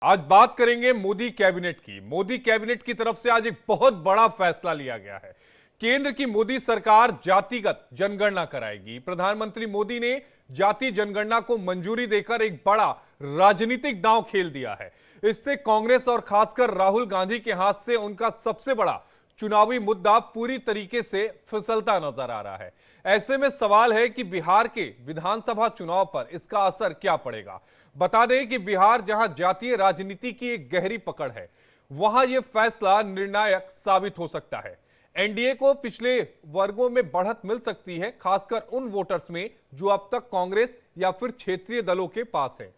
आज बात करेंगे मोदी कैबिनेट की। मोदी कैबिनेट की तरफ से आज एक बहुत बड़ा फैसला लिया गया है। केंद्र की मोदी सरकार जातिगत जनगणना कराएगी। प्रधानमंत्री मोदी ने जाति जनगणना को मंजूरी देकर एक बड़ा राजनीतिक दांव खेल दिया है। इससे कांग्रेस और खासकर राहुल गांधी के हाथ से उनका सबसे बड़ा चुनावी मुद्दा पूरी तरीके से फिसलता नजर आ रहा है। ऐसे में सवाल है कि बिहार के विधानसभा चुनाव पर इसका असर क्या पड़ेगा। बता दें कि बिहार जहां जातीय राजनीति की एक गहरी पकड़ है, वहां यह फैसला निर्णायक साबित हो सकता है। एनडीए को पिछले वर्गों में बढ़त मिल सकती है, खासकर उन वोटर्स में जो अब तक कांग्रेस या फिर क्षेत्रीय दलों के पास है।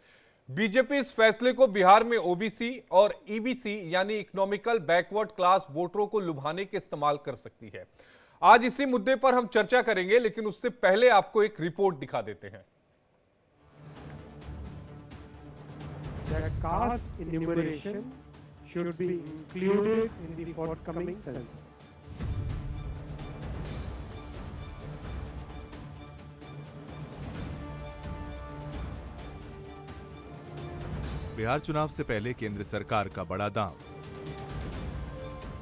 बीजेपी इस फैसले को बिहार में ओबीसी और ईबीसी यानी इकोनॉमिकल बैकवर्ड क्लास वोटरों को लुभाने के इस्तेमाल कर सकती है। आज इसी मुद्दे पर हम चर्चा करेंगे, लेकिन उससे पहले आपको एक रिपोर्ट दिखा देते हैं। That caste enumeration should be included in the forthcoming census. Bihar चुनाव से पहले केंद्र सरकार का बड़ा दांव।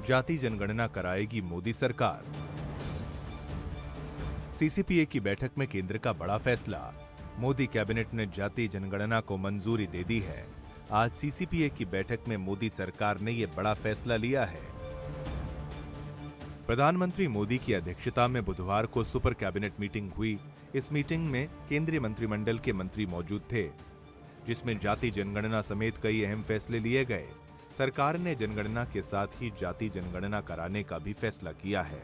जाति जनगणना कराएगी मोदी सरकार। सीसीपीए की बैठक में केंद्र का बड़ा फैसला। मोदी कैबिनेट ने जाति जनगणना को मंजूरी दे दी है। आज सीसीपीए की बैठक में मोदी सरकार ने यह बड़ा फैसला लिया है। प्रधानमंत्री मोदी की अध्यक्षता में बुधवार को सुपर कैबिनेट मीटिंग हुई। इस मीटिंग में केंद्रीय मंत्रिमंडल के मंत्री मौजूद थे, जिसमें जाति जनगणना समेत कई अहम फैसले लिए गए। सरकार ने जनगणना के साथ ही जाति जनगणना कराने का भी फैसला किया है।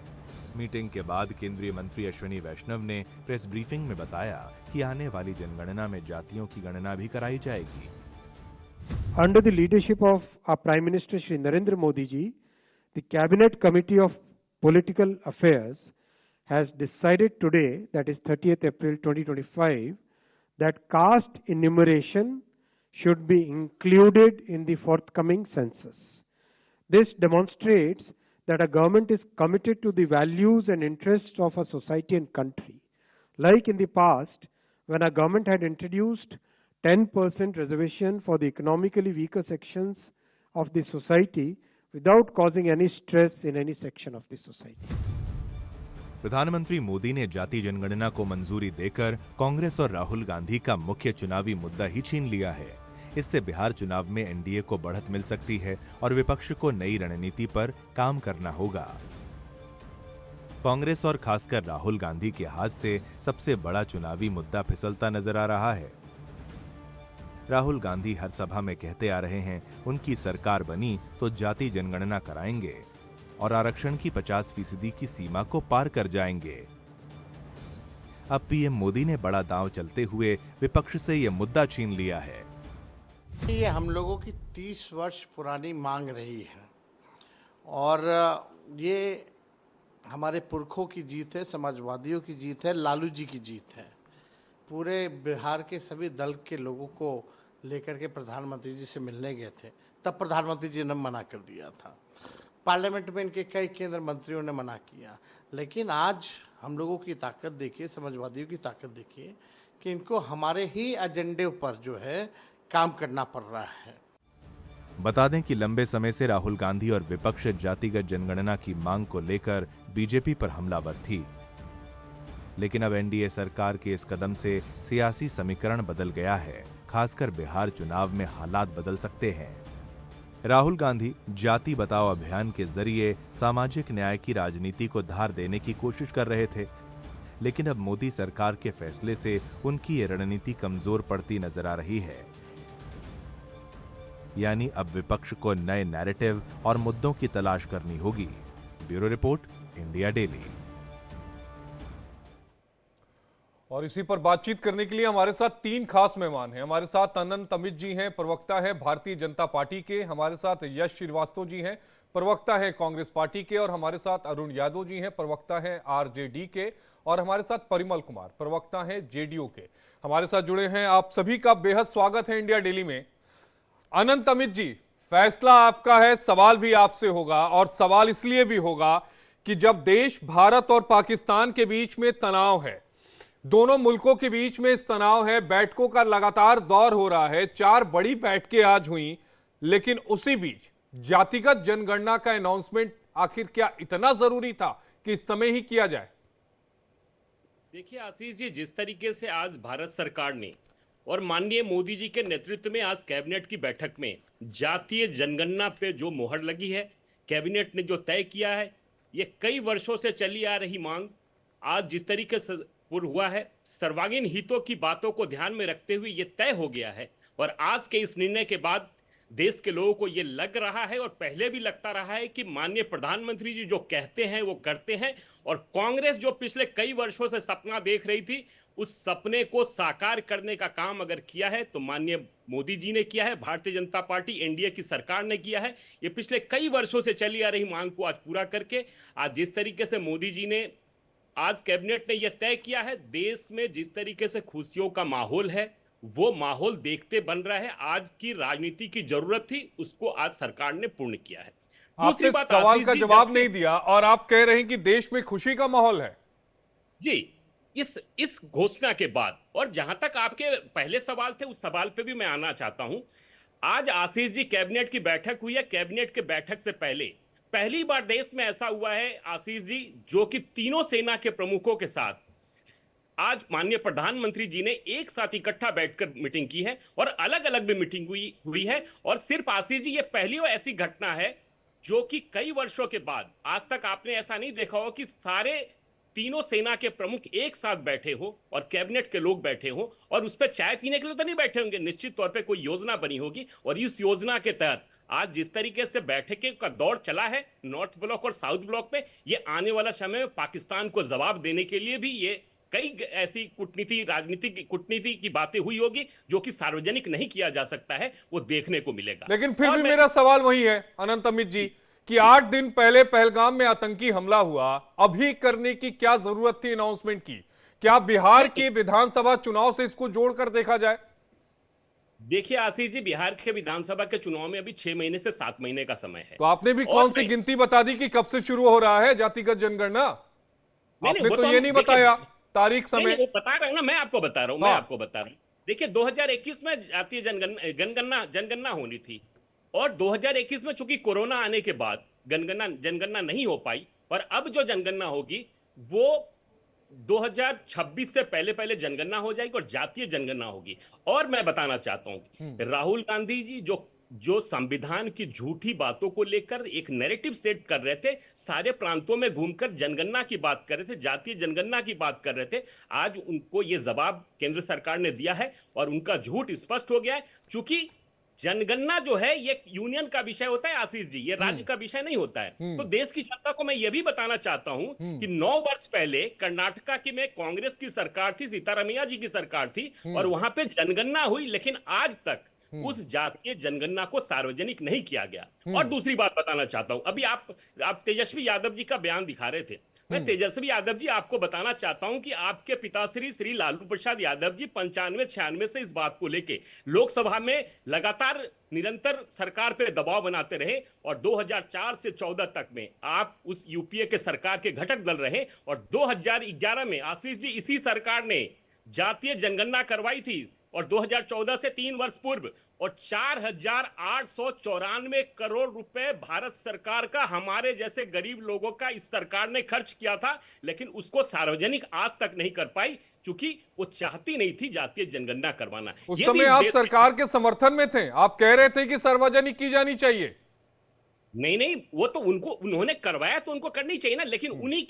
मीटिंग के बाद केंद्रीय मंत्री अश्विनी वैष्णव ने प्रेस ब्रीफिंग में बताया कि आने वाली जनगणना में जातियों की गणना भी कराई जाएगी। Under the leadership of our Prime Minister Shri Narendra Modi ji, the Cabinet Committee of Political Affairs has decided today, that is 30th April 2025, that caste enumeration should be included in the forthcoming census. This demonstrates that a government is committed to the values and interests of a society and country. Like in the past, when a government had introduced 10% reservation for the economically weaker sections of the society without causing any stress in any section of the society. प्रधानमंत्री मोदी ने जाति जनगणना को मंजूरी देकर कांग्रेस और राहुल गांधी का मुख्य चुनावी मुद्दा ही छीन लिया है। इससे बिहार चुनाव में एनडीए को बढ़त मिल सकती है और विपक्ष को नई रणनीति पर काम करना होगा। कांग्रेस और खासकर राहुल गांधी के हाथ से सबसे बड़ा चुनावी मुद्दा फिसलता नजर आ रहा है। राहुल गांधी हर सभा में कहते आ रहे हैं, उनकी सरकार बनी तो जाति जनगणना कराएंगे और आरक्षण की 50% की सीमा को पार कर जाएंगे। अब पीएम मोदी ने बड़ा दांव चलते हुए विपक्ष से यह मुद्दा छीन लिया है। ये हम लोगों की 30 वर्ष पुरानी मांग रही है और ये हमारे पुरखों की जीत है, समाजवादियों की जीत है, लालू जी की जीत है। पूरे बिहार के सभी दल के लोगों को लेकर के प्रधानमंत्री जी से मिलने गए थे, तब प्रधानमंत्री जी ने मना कर दिया था। पार्लियामेंट में इनके कई केंद्र मंत्रियों ने मना किया, लेकिन आज हम लोगों की ताकत देखिए, समाजवादियों की ताकत देखिए कि इनको हमारे ही एजेंडे पर जो है काम करना पड़ रहा है। बता दें कि लंबे समय से राहुल गांधी और विपक्ष जातिगत जनगणना की मांग को लेकर बीजेपी पर हमलावर थी, लेकिन अब एनडीए सरकार के इस कदम से सियासी समीकरण बदल गया है। खासकर बिहार चुनाव में हालात बदल सकते हैं। राहुल गांधी जाति बचाओ अभियान के जरिए सामाजिक न्याय की राजनीति को धार देने की कोशिश कर रहे थे, लेकिन अब मोदी सरकार के फैसले से उनकी ये रणनीति कमजोर पड़ती नजर आ रही है। यानी अब विपक्ष को नए नैरेटिव और मुद्दों की तलाश करनी होगी। Bureau report, India daily. और इसी पर बातचीत करने के लिए हमारे साथ 3 खास मेहमान हैं। हमारे साथ अनंत अमित जी हैं, प्रवक्ता है भारतीय जनता पार्टी के। हमारे साथ यश श्रीवास्तव जी हैं, प्रवक्ता है कांग्रेस पार्टी के। और हमारे साथ अरुण यादव जी हैं, प्रवक्ता है आरजेडी के। और हमारे साथ परिमल कुमार, प्रवक्ता है जेडीयू के। हमारे साथ जुड़े हैं। आप सभी का बेहद स्वागत है इंडिया डेली में। अनंत अमित जी, फैसला आपका है, सवाल भी आपसे होगा। और सवाल इसलिए भी होगा कि जब देश भारत और पाकिस्तान के बीच में तनाव है, दोनों मुल्कों के बीच में इस तनाव है, बैठकों का लगातार दौर हो रहा है, 4 बड़ी बैठकें आज हुई, लेकिन उसी बीच जातिगत जनगणना का अनाउंसमेंट आखिर क्या इतना जरूरी था कि इस समय ही किया जाए? देखिए आशीष जी, जिस तरीके से आज भारत सरकार ने और माननीय मोदी जी के नेतृत्व में आज कैबिनेट की बैठक में जातीय जनगणना पे जो मोहर लगी है, कैबिनेट ने जो तय किया है, ये कई वर्षों से चली आ रही मांग आज जिस तरीके से पूर्ण हुआ है, सर्वांगीण हितों की बातों को ध्यान में रखते हुए ये तय हो गया है। और आज के इस निर्णय के बाद देश के लोगों को ये लग रहा है और पहले भी लगता रहा है कि माननीय प्रधानमंत्री जी जो कहते हैं वो करते हैं, और कांग्रेस जो पिछले कई वर्षों से सपना देख रही थी, उस सपने को साकार करने का काम अगर किया है तो माननीय मोदी जी ने किया है, भारतीय जनता पार्टी एनडीए की सरकार ने किया है। ये पिछले कई वर्षों से चली आ रही मांग को आज पूरा करके आज जिस तरीके से मोदी जी ने आज कैबिनेट ने यह तय किया है, देश में जिस तरीके से खुशियों का माहौल है वो माहौल देखते बन रहा है। आज की राजनीति की जरूरत थी, उसको आज सरकार ने पूर्ण किया है। आपने सवाल का जवाब नहीं दिया और आप कह रहे हैं कि देश में खुशी का माहौल है। जी, इस घोषणा के बाद, और जहां तक आपके पहले सवाल थे उस सवाल पे भी मैं आना चाहता हूं। आज आशीष जी कैबिनेट की बैठक हुई है, कैबिनेट के बैठक से पहले पहली बार देश में ऐसा हुआ है आशीष जी, जो कि तीनों सेना के प्रमुखों के साथ आज माननीय प्रधानमंत्री जी ने एक साथ इकट्ठा बैठकर मीटिंग की है और अलग अलग भी मीटिंग हुई है। और सिर्फ आशीष जी, ये पहली और ऐसी घटना है जो कि कई वर्षों के बाद, आज तक आपने ऐसा नहीं देखा हो कि सारे तीनों सेना के प्रमुख एक साथ बैठे हो और कैबिनेट के लोग बैठे हो, और उस पर चाय पीने के लिए तो नहीं बैठे होंगे, निश्चित तौर पे कोई योजना बनी होगी। और इस योजना के तहत आज जिस तरीके से बैठकें का दौर चला है नॉर्थ ब्लॉक और साउथ ब्लॉक में, ये आने वाला समय में पाकिस्तान को जवाब देने के लिए भी ये कई ऐसी कूटनीति की बातें हुई होगी जो कि सार्वजनिक नहीं किया जा सकता है, वो देखने को मिलेगा। लेकिन फिर भी मेरा सवाल वही है अनंत अमित जी कि 8 दिन पहले पहलगाम में आतंकी हमला हुआ, अभी करने की क्या जरूरत थी अनाउंसमेंट की? क्या बिहार के विधानसभा चुनाव से इसको जोड़कर देखा जाए? देखिए आशीष जी, बिहार के विधानसभा के चुनाव में अभी 6 महीने से 7 महीने का समय है। तो आपने भी कौन सी गिनती बता दी कि कब से शुरू हो रहा है जातिगत जनगणना? आपने तो ये नहीं बताया तारीख समय। वो बता रहा हूं ना, मैं आपको बता रहा हूं, मैं आपको बता रहा हूं। देखिए 2021 में जातीय जनगणना होनी थी, और 2021 में चूंकि कोरोना आने के बाद जनगणना नहीं हो पाई, और अब जो जनगणना होगी वो 2026 से पहले जनगणना हो जाएगी और जातीय जनगणना होगी। और मैं बताना चाहता हूं, राहुल गांधी जी जो संविधान की झूठी बातों को लेकर एक नैरेटिव सेट कर रहे थे, सारे प्रांतों में घूमकर जनगणना की बात कर रहे थे, जातीय जनगणना की बात कर रहे थे, आज उनको ये जवाब केंद्र सरकार ने दिया है और उनका झूठ स्पष्ट हो गया है। चूंकि जनगणना जो है ये यूनियन का विषय होता है आशीष जी, ये राज्य का विषय नहीं होता है। तो देश की जनता को मैं ये भी बताना चाहता हूं कि 9 वर्ष पहले कर्नाटका की में कांग्रेस की सरकार थी, सीतारमैया जी की सरकार थी, और वहां पे जनगणना हुई, लेकिन आज तक उस जातीय जनगणना को सार्वजनिक नहीं किया गया। और दूसरी बात बताना चाहता हूं, अभी आप तेजस्वी यादव जी का बयान दिखा रहे थे, मैं तेजस्वी यादव जी आपको बताना चाहता हूं कि आपके पिताश्री श्री लालू प्रसाद यादव जी 95-96 से इस बात को लेके लोकसभा में लगातार निरंतर सरकार पे दबाव बनाते रहे, और 2004 से 14 तक में आप उस यूपीए के सरकार के घटक दल रहे, और 2011 में आशीष जी इसी सरकार ने जातीय जनगणना करवाई थी, और 2014 से 3 वर्ष पूर्व, और 4,894 करोड़ रुपए भारत सरकार का हमारे जैसे गरीब लोगों का इस सरकार ने खर्च किया था, लेकिन उसको सार्वजनिक आज तक नहीं कर पाई, क्योंकि वो चाहती नहीं थी जातीय जनगणना करवाना। उस समय आप सरकार के समर्थन में थे, आप कह रहे थे कि सार्वजनिक की जानी चाहिए। नहीं, वो तो उन्होंने करवाया तो उनको करनी चाहिए ना, लेकिन उन्हीं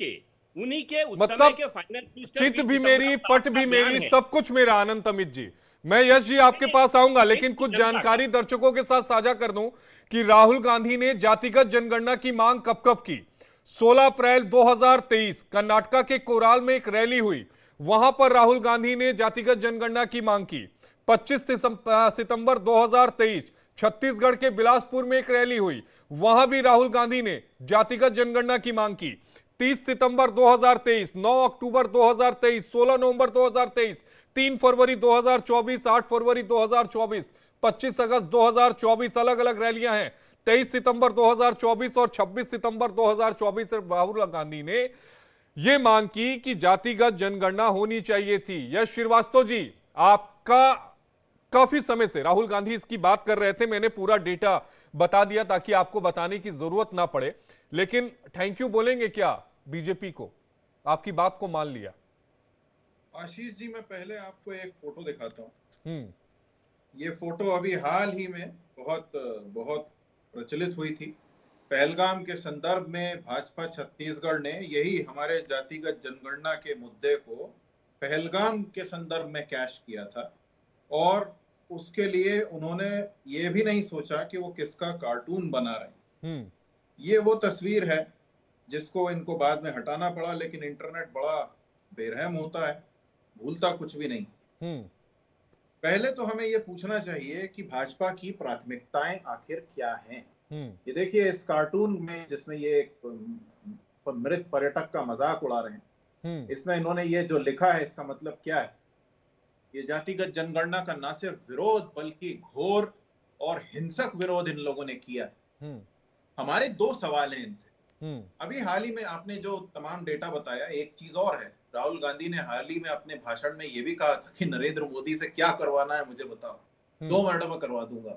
के उस मतलब समय के फाइनेंस मिनिस्टर चित भी मेरी, पट भी मेरी, सब कुछ मेरा। अनंत अमित जी, मैं यश जी आपके पास आऊंगा, लेकिन कुछ जानकारी दर्शकों के साथ साझा कर दूं कि राहुल गांधी ने जातिगत जनगणना की मांग कब की। 16 अप्रैल 2023 कर्नाटका के कोराल में एक रैली हुई, वहां पर राहुल गांधी ने जातिगत जनगणना की मांग की। 25 सितंबर 2023 छत्तीसगढ़ के बिलासपुर में एक रैली हुई, वहां भी राहुल गांधी ने जातिगत जनगणना की मांग की। 30 सितंबर 2023, 9 अक्टूबर 2023, 16 नवंबर 2023, 3 फरवरी 2024, 8 फरवरी 2024, 25 अगस्त 2024 अलग अलग रैलियां हैं। 23 सितंबर 2024 और 26 सितंबर 2024 से राहुल गांधी ने यह मांग की कि जातिगत जनगणना होनी चाहिए थी। यश श्रीवास्तव जी, आपका काफी समय से राहुल गांधी इसकी बात कर रहे थे। मैंने पूरा डेटा बता दिया ताकि आपको बताने की जरूरत ना पड़े, लेकिन थैंक यू बोलेंगे क्या बीजेपी को? आपकी बात को मान लिया। आशीष जी, मैं पहले आपको एक फोटो दिखाता हूँ। हम्म। ये फोटो अभी हाल ही में बहुत बहुत प्रचलित हुई थी। पहलगाम के संदर्भ में भाजपा छत्तीसगढ़ ने यही हमारे जातिगत जनगणना के मुद्दे को पहलगाम के संदर्भ में कैश किया था, और उसके लिए उन्होंने ये भी नहीं सोचा कि वो किसका कार्टून बना रहे हैं। ये वो तस्वीर है जिसको इनको बाद में हटाना पड़ा, लेकिन इंटरनेट बड़ा बेरहम होता है, भूलता कुछ भी नहीं। पहले तो हमें ये पूछना चाहिए कि भाजपा की प्राथमिकताएं आखिर क्या हैं। ये देखिए, इस कार्टून में जिसमें ये एक मृत पर्यटक का मजाक उड़ा रहे हैं, इसमें इन्होंने ये जो लिखा है इसका मतलब क्या है? ये जातिगत जनगणना का ना सिर्फ विरोध बल्कि घोर और हिंसक विरोध इन लोगों ने किया। हमारे दो सवाल हैं इनसे। अभी हाल ही में आपने जो तमाम डेटा बताया, एक चीज और है, राहुल गांधी ने हाल ही में अपने भाषण में ये भी कहा था कि नरेंद्र मोदी से क्या करवाना है मुझे बताओ, 2 मिनट में करवा दूंगा।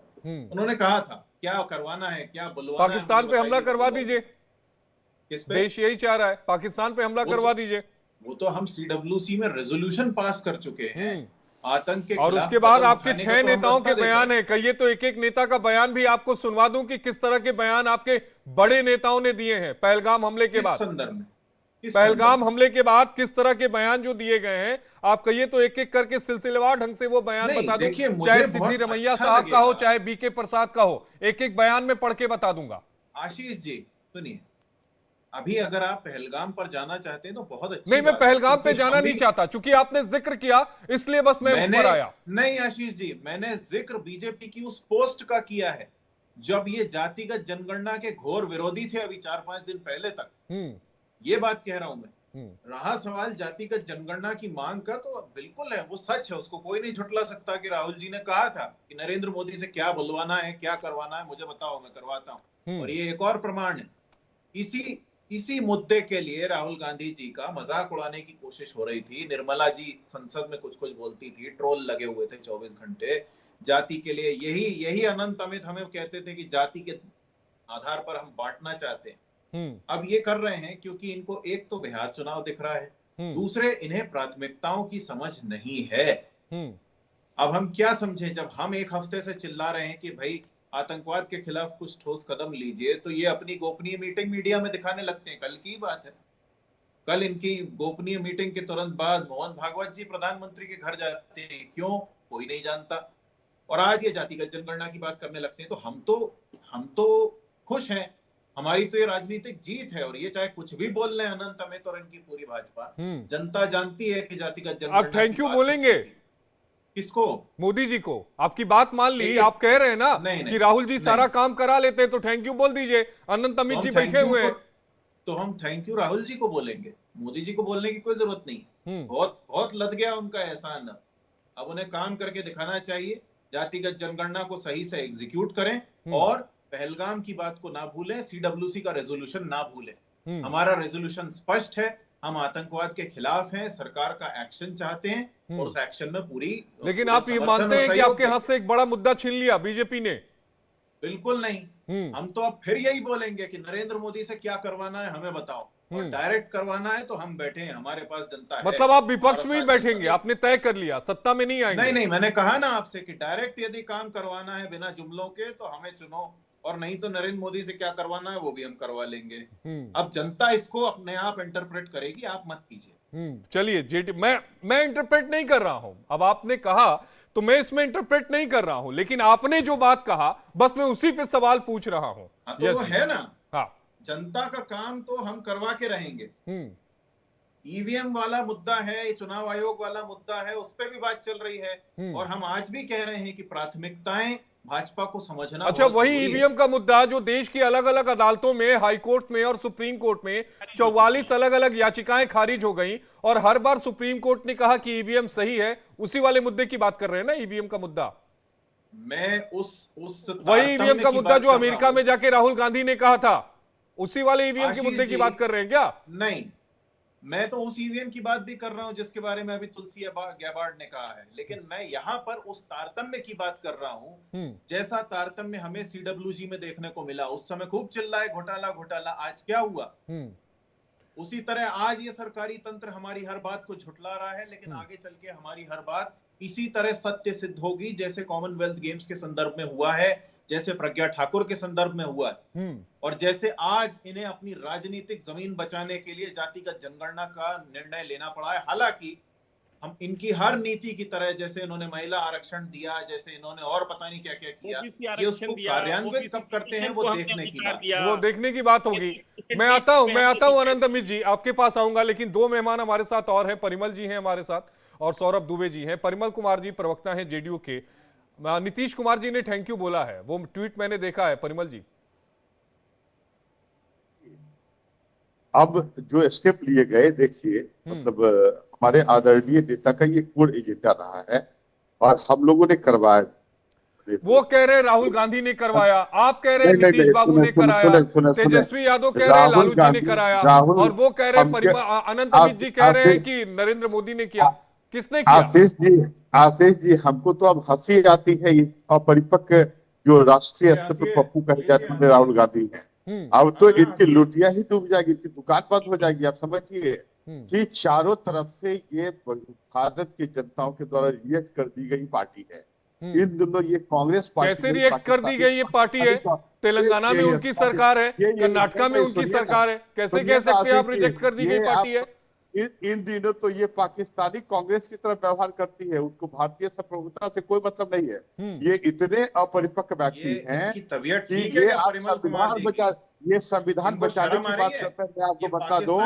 उन्होंने कहा था क्या करवाना है, क्या बुलवाना है, पाकिस्तान पे हमला करवा दीजिए। किस पे? देश यही चाह रहा है, पाकिस्तान पे हमला करवा दीजिए। वो तो हम CWC में रेजोल्यूशन पास कर चुके हैं आतंक के और खिलाफ उसके बाद कदम आपके उठाने 6 का तो हम नेताओं के रास्ता बयान देख है। कहिए तो एक एक नेता का बयान भी आपको सुनवा दूं कि किस तरह के बयान आपके बड़े नेताओं ने दिए हैं पहलगाम हमले के बाद। संदर्भ में पहलगाम हमले के बाद किस तरह के बयान जो दिए गए हैं, आप कहिए तो एक एक करके सिलसिलेवार ढंग से वो बयान बता दूं। चाहे सिद्धिरमैया साहब का हो, चाहे बीके प्रसाद का हो, एक एक बयान में पढ़ के बता दूंगा। आशीष जी सुनिए, अभी अगर आप पहलगाम पर जाना चाहते हैं तो बहुत अच्छी नहीं, मैं बात है, पहलगाम पे क्योंकि जाना हम नहीं भी- चाहता, चूंकि आपने जिक्र किया इसलिए बस मैं उस पर आया। नहीं आशीष जी, मैंने जिक्र बीजेपी की उस पोस्ट का किया है जब ये जातिगत जनगणना के घोर विरोधी थे, अभी 4-5 दिन पहले तक। ये बात कह रहा हूं मैं। रहा सवाल जातिगत जनगणना की मांग का, तो बिल्कुल है, वो सच है, उसको कोई नहीं झुटला सकता कि राहुल जी ने कहा था कि नरेंद्र मोदी से क्या बुलवाना है, क्या करवाना है मुझे बताओ, मैं करवाता हूं। और ये एक और प्रमाण है। इसी मुद्दे के लिए राहुल गांधी जी का मजाक उड़ाने की कोशिश हो रही थी। निर्मला जी संसद में कुछ कुछ बोलती थी, ट्रोल लगे हुए थे 24 घंटे जाति के लिए। यही अनंत अमित हमें कहते थे कि जाति के आधार पर हम बांटना चाहते हैं। अब ये कर रहे हैं क्योंकि इनको एक तो बिहार चुनाव दिख रहा है, दूसरे इन्हें प्राथमिकताओं की समझ नहीं है। अब हम क्या समझे, जब हम एक हफ्ते से चिल्ला रहे हैं कि भाई आतंकवाद के खिलाफ कुछ ठोस कदम लीजिए, तो ये अपनी गोपनीय मीटिंग मीडिया में दिखाने लगते हैं। कल की बात है, कल इनकी गोपनीय मीटिंग के तुरंत बाद मोहन भागवत जी प्रधानमंत्री के घर जाते हैं, क्यों कोई नहीं जानता। और आज ये जातिगत जनगणना की बात करने लगते हैं। तो हम तो खुश हैं, हमारी तो ये राजनीतिक जीत है। और ये चाहे कुछ भी बोल रहे हैं अनंत अमित और इनकी पूरी भाजपा, जनता जानती है कि जातिगत जनगणना। आप थैंक यू बोलेंगे किसको? मोदी जी को। आपकी बात मान ली, आप कह रहे हैं ना कि राहुल जी सारा काम करा लेते हैं, तो थैंक यू बोल दीजिए। अनंत अमित जी बैठे हुए हैं, तो हम थैंक यू राहुल जी को बोलेंगे, मोदी जी को बोलने की कोई जरूरत नहीं। बहुत बहुत लद गया उनका एहसान। अब उन्हें काम करके दिखाना चाहिए, जातिगत जनगणना को सही से एग्जीक्यूट करें और पहलगाम की बात को ना भूलें, CWC का रेजोल्यूशन ना भूलें। हमारा रेजोल्यूशन स्पष्ट है, हम आतंकवाद के खिलाफ हैं, सरकार का एक्शन चाहते हैं और उस एक्शन में पूरी। लेकिन आप ये मानते हैं कि आपके हाथ से एक बड़ा मुद्दा छीन लिया बीजेपी ने? बिल्कुल नहीं। हम तो अब फिर यही बोलेंगे कि नरेंद्र मोदी से क्या करवाना है हमें बताओ, और डायरेक्ट करवाना है तो हम बैठे हैं, हमारे पास जनता है। मतलब आप विपक्ष में ही बैठेंगे, आपने तय कर लिया, सत्ता में नहीं आएंगे? नहीं, मैंने कहा ना आपसे कि डायरेक्ट यदि काम करवाना है बिना जुमलों के तो हमें चुनो, और नहीं तो नरेंद्र मोदी से क्या करवाना है वो भी हम करवा लेंगे। अब जनता इसको अपने आप इंटरप्रेट करेगी, आप मत कीजिए। चलिए जेटी, मैं इंटरप्रेट नहीं कर रहा हूं। अब आपने कहा तो मैं इसमें इंटरप्रेट नहीं कर रहा हूं, लेकिन आपने जो बात कहा बस मैं उसी पे सवाल पूछ रहा हूं। तो वो है ना, हाँ, जनता का काम तो हम करवा के रहेंगे। ईवीएम वाला मुद्दा है, चुनाव आयोग वाला मुद्दा है, उस पर भी बात चल रही है। और हम आज भी कह रहे हैं कि प्राथमिकताएं भाजपा को समझना। अच्छा, वही ईवीएम का मुद्दा जो देश की अलग अलग अदालतों में, हाई कोर्ट में और सुप्रीम कोर्ट में 44 अलग अलग याचिकाएं खारिज हो गई, और हर बार सुप्रीम कोर्ट ने कहा कि ईवीएम सही है। उसी वाले मुद्दे की बात कर रहे हैं ना, ईवीएम का मुद्दा। मैं उस वही ईवीएम का मुद्दा जो अमेरिका में जाके राहुल गांधी ने कहा था, उसी वाले ईवीएम के मुद्दे की बात कर रहे हैं क्या? नहीं, मैं तो उस ईवीएम की बात भी कर रहा हूं जिसके बारे में अभी तुलसी गैबार्ड ने कहा है, लेकिन मैं यहां पर उस तारतम्य की बात कर रहा हूं जैसा तारतम्य हमें सीडब्ल्यूजी में देखने को मिला। उस समय खूब चिल्लाए घोटाला घोटाला, आज क्या हुआ? उसी तरह आज ये सरकारी तंत्र हमारी हर बात को झुठला रहा है, लेकिन आगे चल के हमारी हर बात इसी तरह सत्य सिद्ध होगी, जैसे कॉमनवेल्थ गेम्स के संदर्भ में हुआ है, जैसे प्रज्ञा ठाकुर के संदर्भ में हुआ है, और जैसे आज इन्हें अपनी राजनीतिक जमीन बचाने के लिए जातिगत जनगणना का निर्णय लेना पड़ा है। हालांकि हम इनकी हर नीति की तरह, जैसे इन्होंने महिला आरक्षण दिया, जैसे इन्होंने और पता नहीं क्या क्या किया, ये उसको कार्यान्वित कब करते हैं वो देखने की बात, वो देखने की बात होगी। मैं आता हूं अनंत अमित जी, आपके पास आऊंगा, लेकिन दो मेहमान हमारे साथ और हैं। परिमल जी हैं हमारे साथ और सौरभ दुबे जी हैं। परिमल कुमार जी प्रवक्ता हैं जेडीयू के। नीतीश कुमार जी ने थैंक यू बोला है, वो ट्वीट मैंने देखा है। परिमल जी, अब जो स्टेप लिए गए, देखिए मतलब हमारे आदरणीय नेता का ये कोर एजेंडा रहा है और हम लोगों ने करवाया। वो कह रहे राहुल गांधी ने करवाया, आप कह रहे नीतीश बाबू ने कराया, तेजस्वी यादव कह रहे लालू जी ने कराया, और वो कह रहे अनंत अमित जी कह रहे हैं कि नरेंद्र मोदी ने किया। किसने किया? आशीष जी, हमको तो अब हंसी आती है। ये अपरिपक्व जो राष्ट्रीय स्तर पर पप्पू कहे जाते हैं राहुल गांधी हैं, अब तो इनकी लुटिया ही डूब जाएगी, इनकी दुकान बंद हो जाएगी। आप समझिए कि चारों तरफ से ये भारत की जनताओं के द्वारा रिएक्ट कर दी गई पार्टी है। इन दोनों ये कांग्रेस पार्टी कैसे रिएक्ट कर दी गई ये पार्टी है? तेलंगाना में उनकी सरकार है, कर्नाटका में उनकी सरकार है, कैसे कह सकते हैं आप रिजेक्ट कर दी गई पार्टी है? इन दिनों तो ये पाकिस्तानी कांग्रेस की तरह व्यवहार करती है, उसको भारतीय संप्रभुता से कोई मतलब नहीं है। ये इतने अपरिपक्व व्यक्ति हैं कि ये आज संविधान बचा, ये संविधान बचाने की बात करते हैं। मैं आपको बता दूं,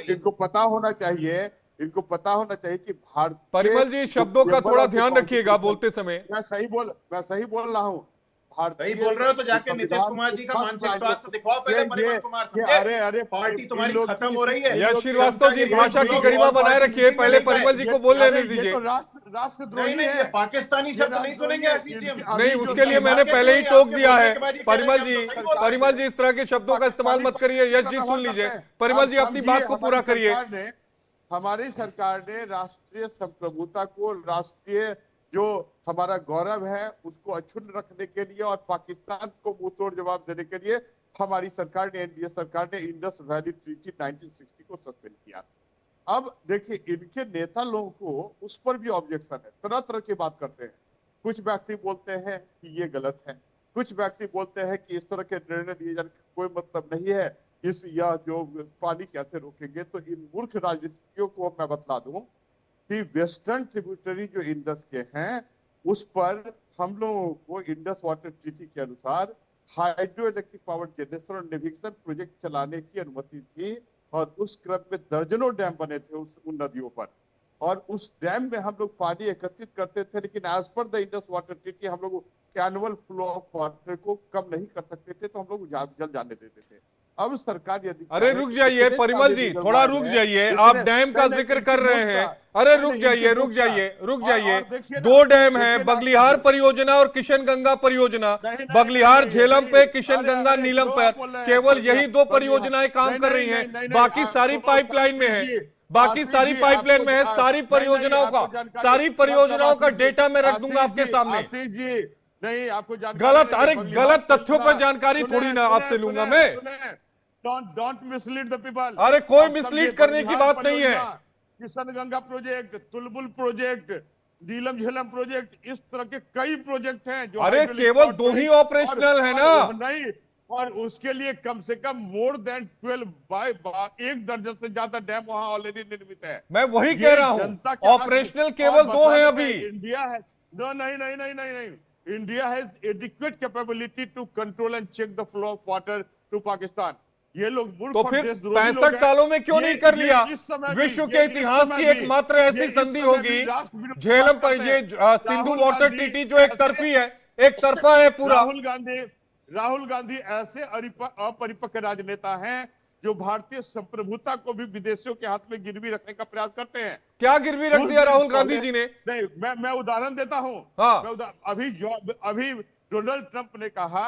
इनको पता होना चाहिए, इनको पता होना चाहिए कि भारत। परिमल जी, शब्दों का थोड़ा ध्यान रखिएगा बोलते समय। मैं सही बोल रहा हूँ। सही बोल रहे हो तो जाके नीतीश कुमार जी का मानसिक स्वास्थ्य दिखवाओ पहले। परिमल कुमार समझे, अरे पार्टी तुम्हारी खत्म हो रही है। यश श्रीवास्तव जी, भाषा की गरिमा बनाए रखिए, पहले परिमल जी को बोलने दीजिए। राष्ट्रद्रोही नहीं, ये पाकिस्तानी शब्द नहीं सुनेंगे नहीं, उसके लिए मैंने पहले ही टोक दिया है। परिमल जी इस तरह के शब्दों का इस्तेमाल मत करिए। यश जी सुन लीजिए, परिमल जी अपनी बात को पूरा करिए। हमारी सरकार ने राष्ट्रीय संप्रभुता को, राष्ट्रीय जो हमारा गौरव है उसको अक्षुण्ण रखने के लिए और पाकिस्तान को मुंहतोड़ जवाब देने के लिए हमारी सरकार ने, एनडीए सरकार ने इंडस वैली ट्रीटी 1960 को सस्पेंड किया। अब देखिए, इनके नेता लोगों को उस पर भी ऑब्जेक्शन है, तरह तरह की बात करते हैं। कुछ व्यक्ति बोलते हैं कि ये गलत है, कुछ व्यक्ति बोलते हैं कि इस तरह के निर्णय लिए जाने का कोई मतलब नहीं है, इस या जो पानी कैसे रोकेंगे। तो इन मूर्ख राजनीतिज्ञों को मैं बतला दूं कि वेस्टर्न ट्रिब्यूटरी जो इंडस के हैं उस पर हम लोगों को इंडस वाटर ट्रीटी के अनुसार हाइड्रो इलेक्ट्रिक पावर जनरेशन और नेविगेशन प्रोजेक्ट चलाने की अनुमति थी, और उस क्रम में दर्जनों डैम बने थे उन नदियों पर, और उस डैम में हम लोग पानी एकत्रित करते थे। लेकिन as per the Indus water treaty हम लोग एनुअल फ्लो ऑफ वाटर को कम नहीं कर सकते थे, तो हम लोग जल जाने देते थे। अब सरकार यदि, अरे रुक जाइए परिमल जी, थोड़ा रुक जाइए। आप डैम का जिक्र कर रहे हैं, अरे रुक जाइए। दो डैम हैं, बगलिहार परियोजना और किशन गंगा परियोजना। बगलिहार झेलम पे, किशन गंगा नीलम पर, केवल यही दो परियोजनाएं काम कर रही हैं, बाकी सारी पाइपलाइन में है, बाकी सारी पाइपलाइन में है। सारी परियोजनाओं का डेटा मैं रख दूंगा आपके सामने। नहीं, आपको गलत, अरे गलत तथ्यों पर जानकारी थोड़ी ना आपसे लूंगा मैं। Don't mislead the people. अरे कोई मिसलीड करने की बात नहीं है। किशन गंगा प्रोजेक्ट, तुलबुल प्रोजेक्ट, नीलम झेलम प्रोजेक्ट, इस तरह के कई प्रोजेक्ट हैं जो, अरे केवल दो ही ऑपरेशनल है ना। नहीं, और उसके लिए कम से कम मोर देन 12 एक दर्जन से ज्यादा डैम वहां ऑलरेडी निर्मित है। मैं वही कह रहा हूँ, ऑपरेशनल केवल दो हैं अभी। इंडिया है, नहीं, India has adequate capability to control and check the flow of water to Pakistan. ये लोग तो फिर 65 सालों में क्यों नहीं कर लिया? विश्व के इतिहास की एकमात्र ऐसी संधि होगी झेलम पर, ये सिंधु वाटर ट्रीटी जो एक तरफी है, एक तरफा है पूरा। राहुल गांधी ऐसे अपरिपक्व राजनेता हैं जो भारतीय संप्रभुता को भी विदेशियों के हाथ में गिरवी रखने का प्रयास करते हैं। क्या गिरवी रख दिया राहुल गांधी जी ने? नहीं, मैं उदाहरण देता हूं। हाँ। अभी डोनाल्ड ट्रंप ने कहा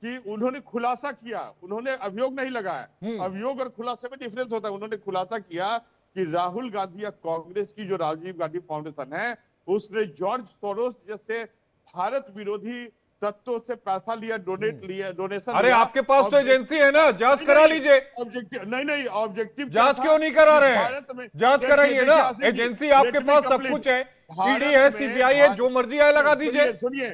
कि उन्होंने खुलासा किया, उन्होंने अभियोग नहीं लगाया, अभियोग और खुलासे में डिफरेंस होता है। उन्होंने खुलासा किया कि राहुल गांधी या कांग्रेस की जो राजीव गांधी फाउंडेशन है, उसने जॉर्ज सोरोस जैसे भारत विरोधी तत्वों से पैसा लिया, डोनेशन। अरे आपके पास तो एजेंसी है ना, जांच करा लीजिए। ऑब्जेक्टिव नहीं, ऑब्जेक्टिव जांच क्यों नहीं करा रहे भारत में हैं? जांच कराइए ना, एजेंसी आपके पास सब कुछ है, ईडी है, सीबीआई है, जो मर्जी आए लगा दीजिए। सुनिए,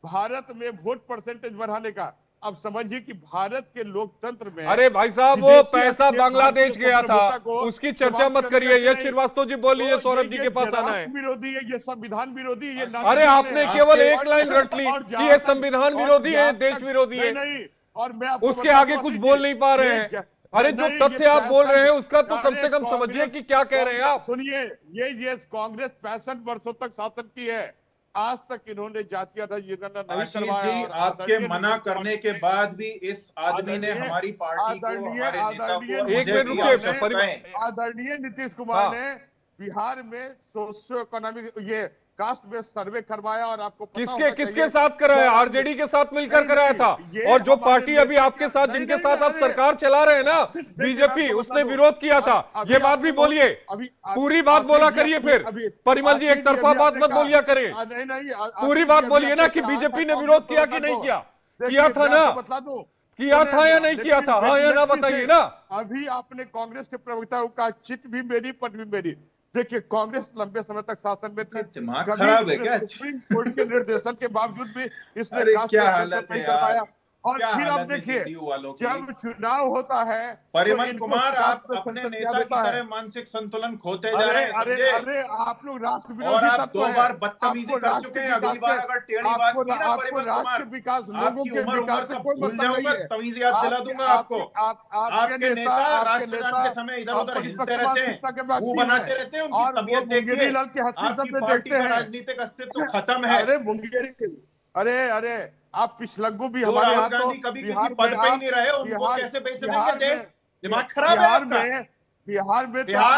भारत में वोट परसेंटेज बढ़ाने का, अब समझिए कि भारत के लोकतंत्र में, अरे भाई साहब, वो पैसा बांग्लादेश गया था, उसकी चर्चा मत करिए। यश श्रीवास्तव जी बोल लीजिए, सौरभ जी के पास आना है। विरोधी है, ये संविधान विरोधी है, ये अरे आपने केवल एक लाइन रट ली कि ये संविधान विरोधी है, देश विरोधी है, नहीं। और मैं उसके आगे कुछ बोल नहीं पा रहे हैं। अरे जो तथ्य आप बोल रहे हैं उसका तो कम से कम समझिए कि क्या कह रहे हैं आप। सुनिए, ये कांग्रेस 65 वर्षों तक शासन की है, आज तक इन्होंने जातीय जनगणना नहीं आशीष करवाया। जी, आपके मना करने के बाद भी इस आदमी ने हमारी पार्टी को, हमारे नेता को, और एक मुझे मिनट भी रुकिए। आदरणीय नीतीश कुमार हाँ। ने बिहार में सोशियो इकोनॉमिक ये कास्ट बेस्ड सर्वे करवाया, और आपको पता होगा किसके साथ कराया? आरजेडी के साथ मिलकर कराया था। और जो पार्टी अभी आपके साथ, जिनके साथ आप सरकार चला रहे हैं ना, बीजेपी, उसने विरोध किया था। ये बात भी बोलिए, पूरी बात बोला करिए। फिर परिमल जी, एक तरफा बात मत बोलिया करें, पूरी बात बोलिए ना कि बीजेपी ने विरोध किया कि नहीं किया। किया था ना, बता दो, किया था या नहीं किया था? हाँ या ना बताइए ना। अभी आपने कांग्रेस के प्रवक्ता का चिट भी मेरी, पट भी मेरी। देखिए, कांग्रेस लंबे समय तक शासन में थी, दिमाग खराब है क्या? सुप्रीम कोर्ट के निर्देशन के बावजूद भी इसने अरे कास्ट क्या बेस्ड हालत है नहीं करवाया। यार, और क्या फिर आप हालत है देखिए, जेडीयू वालों की। जब चुनाव होता है, परिमल तो कुमार, इनको आप कास्ट अपने बेस्ड नेता की होता है। तरह मानसिक संतुलन खोते जा रहे हैं, अरे समझे? अरे आप लोग राष्ट्र और विरोधी आप तत्व 2 हैं। बार बदतमीजी आपको कर चुके हैं। अगली बार अगर टेढ़ी बात की ना आपको परिमल राष्ट्र कुमार, के विकास, लोगों आपकी के उम्र विकास से सब कोई भूल मतलब नहीं जाऊंगा, है। तमीज याद दिला दूंगा आपको। आपके नेता राष्ट्रगान के समय इधर उधर हिलते रहते हैं, मुंह बनाते रहते हैं, उनकी तबीयत देखिए, आपकी पार्टी का राजनीतिक अस्तित्व खत्म है। अरे मुंगेरी, अरे आप पिछलग्गू भी तो हमारे राहुल यहाँ तो गांधी कभी किसी पद पे ही नहीं रहे, उनको कैसे बेच देंगे देश? दिमाग खराब है आपका। बिहार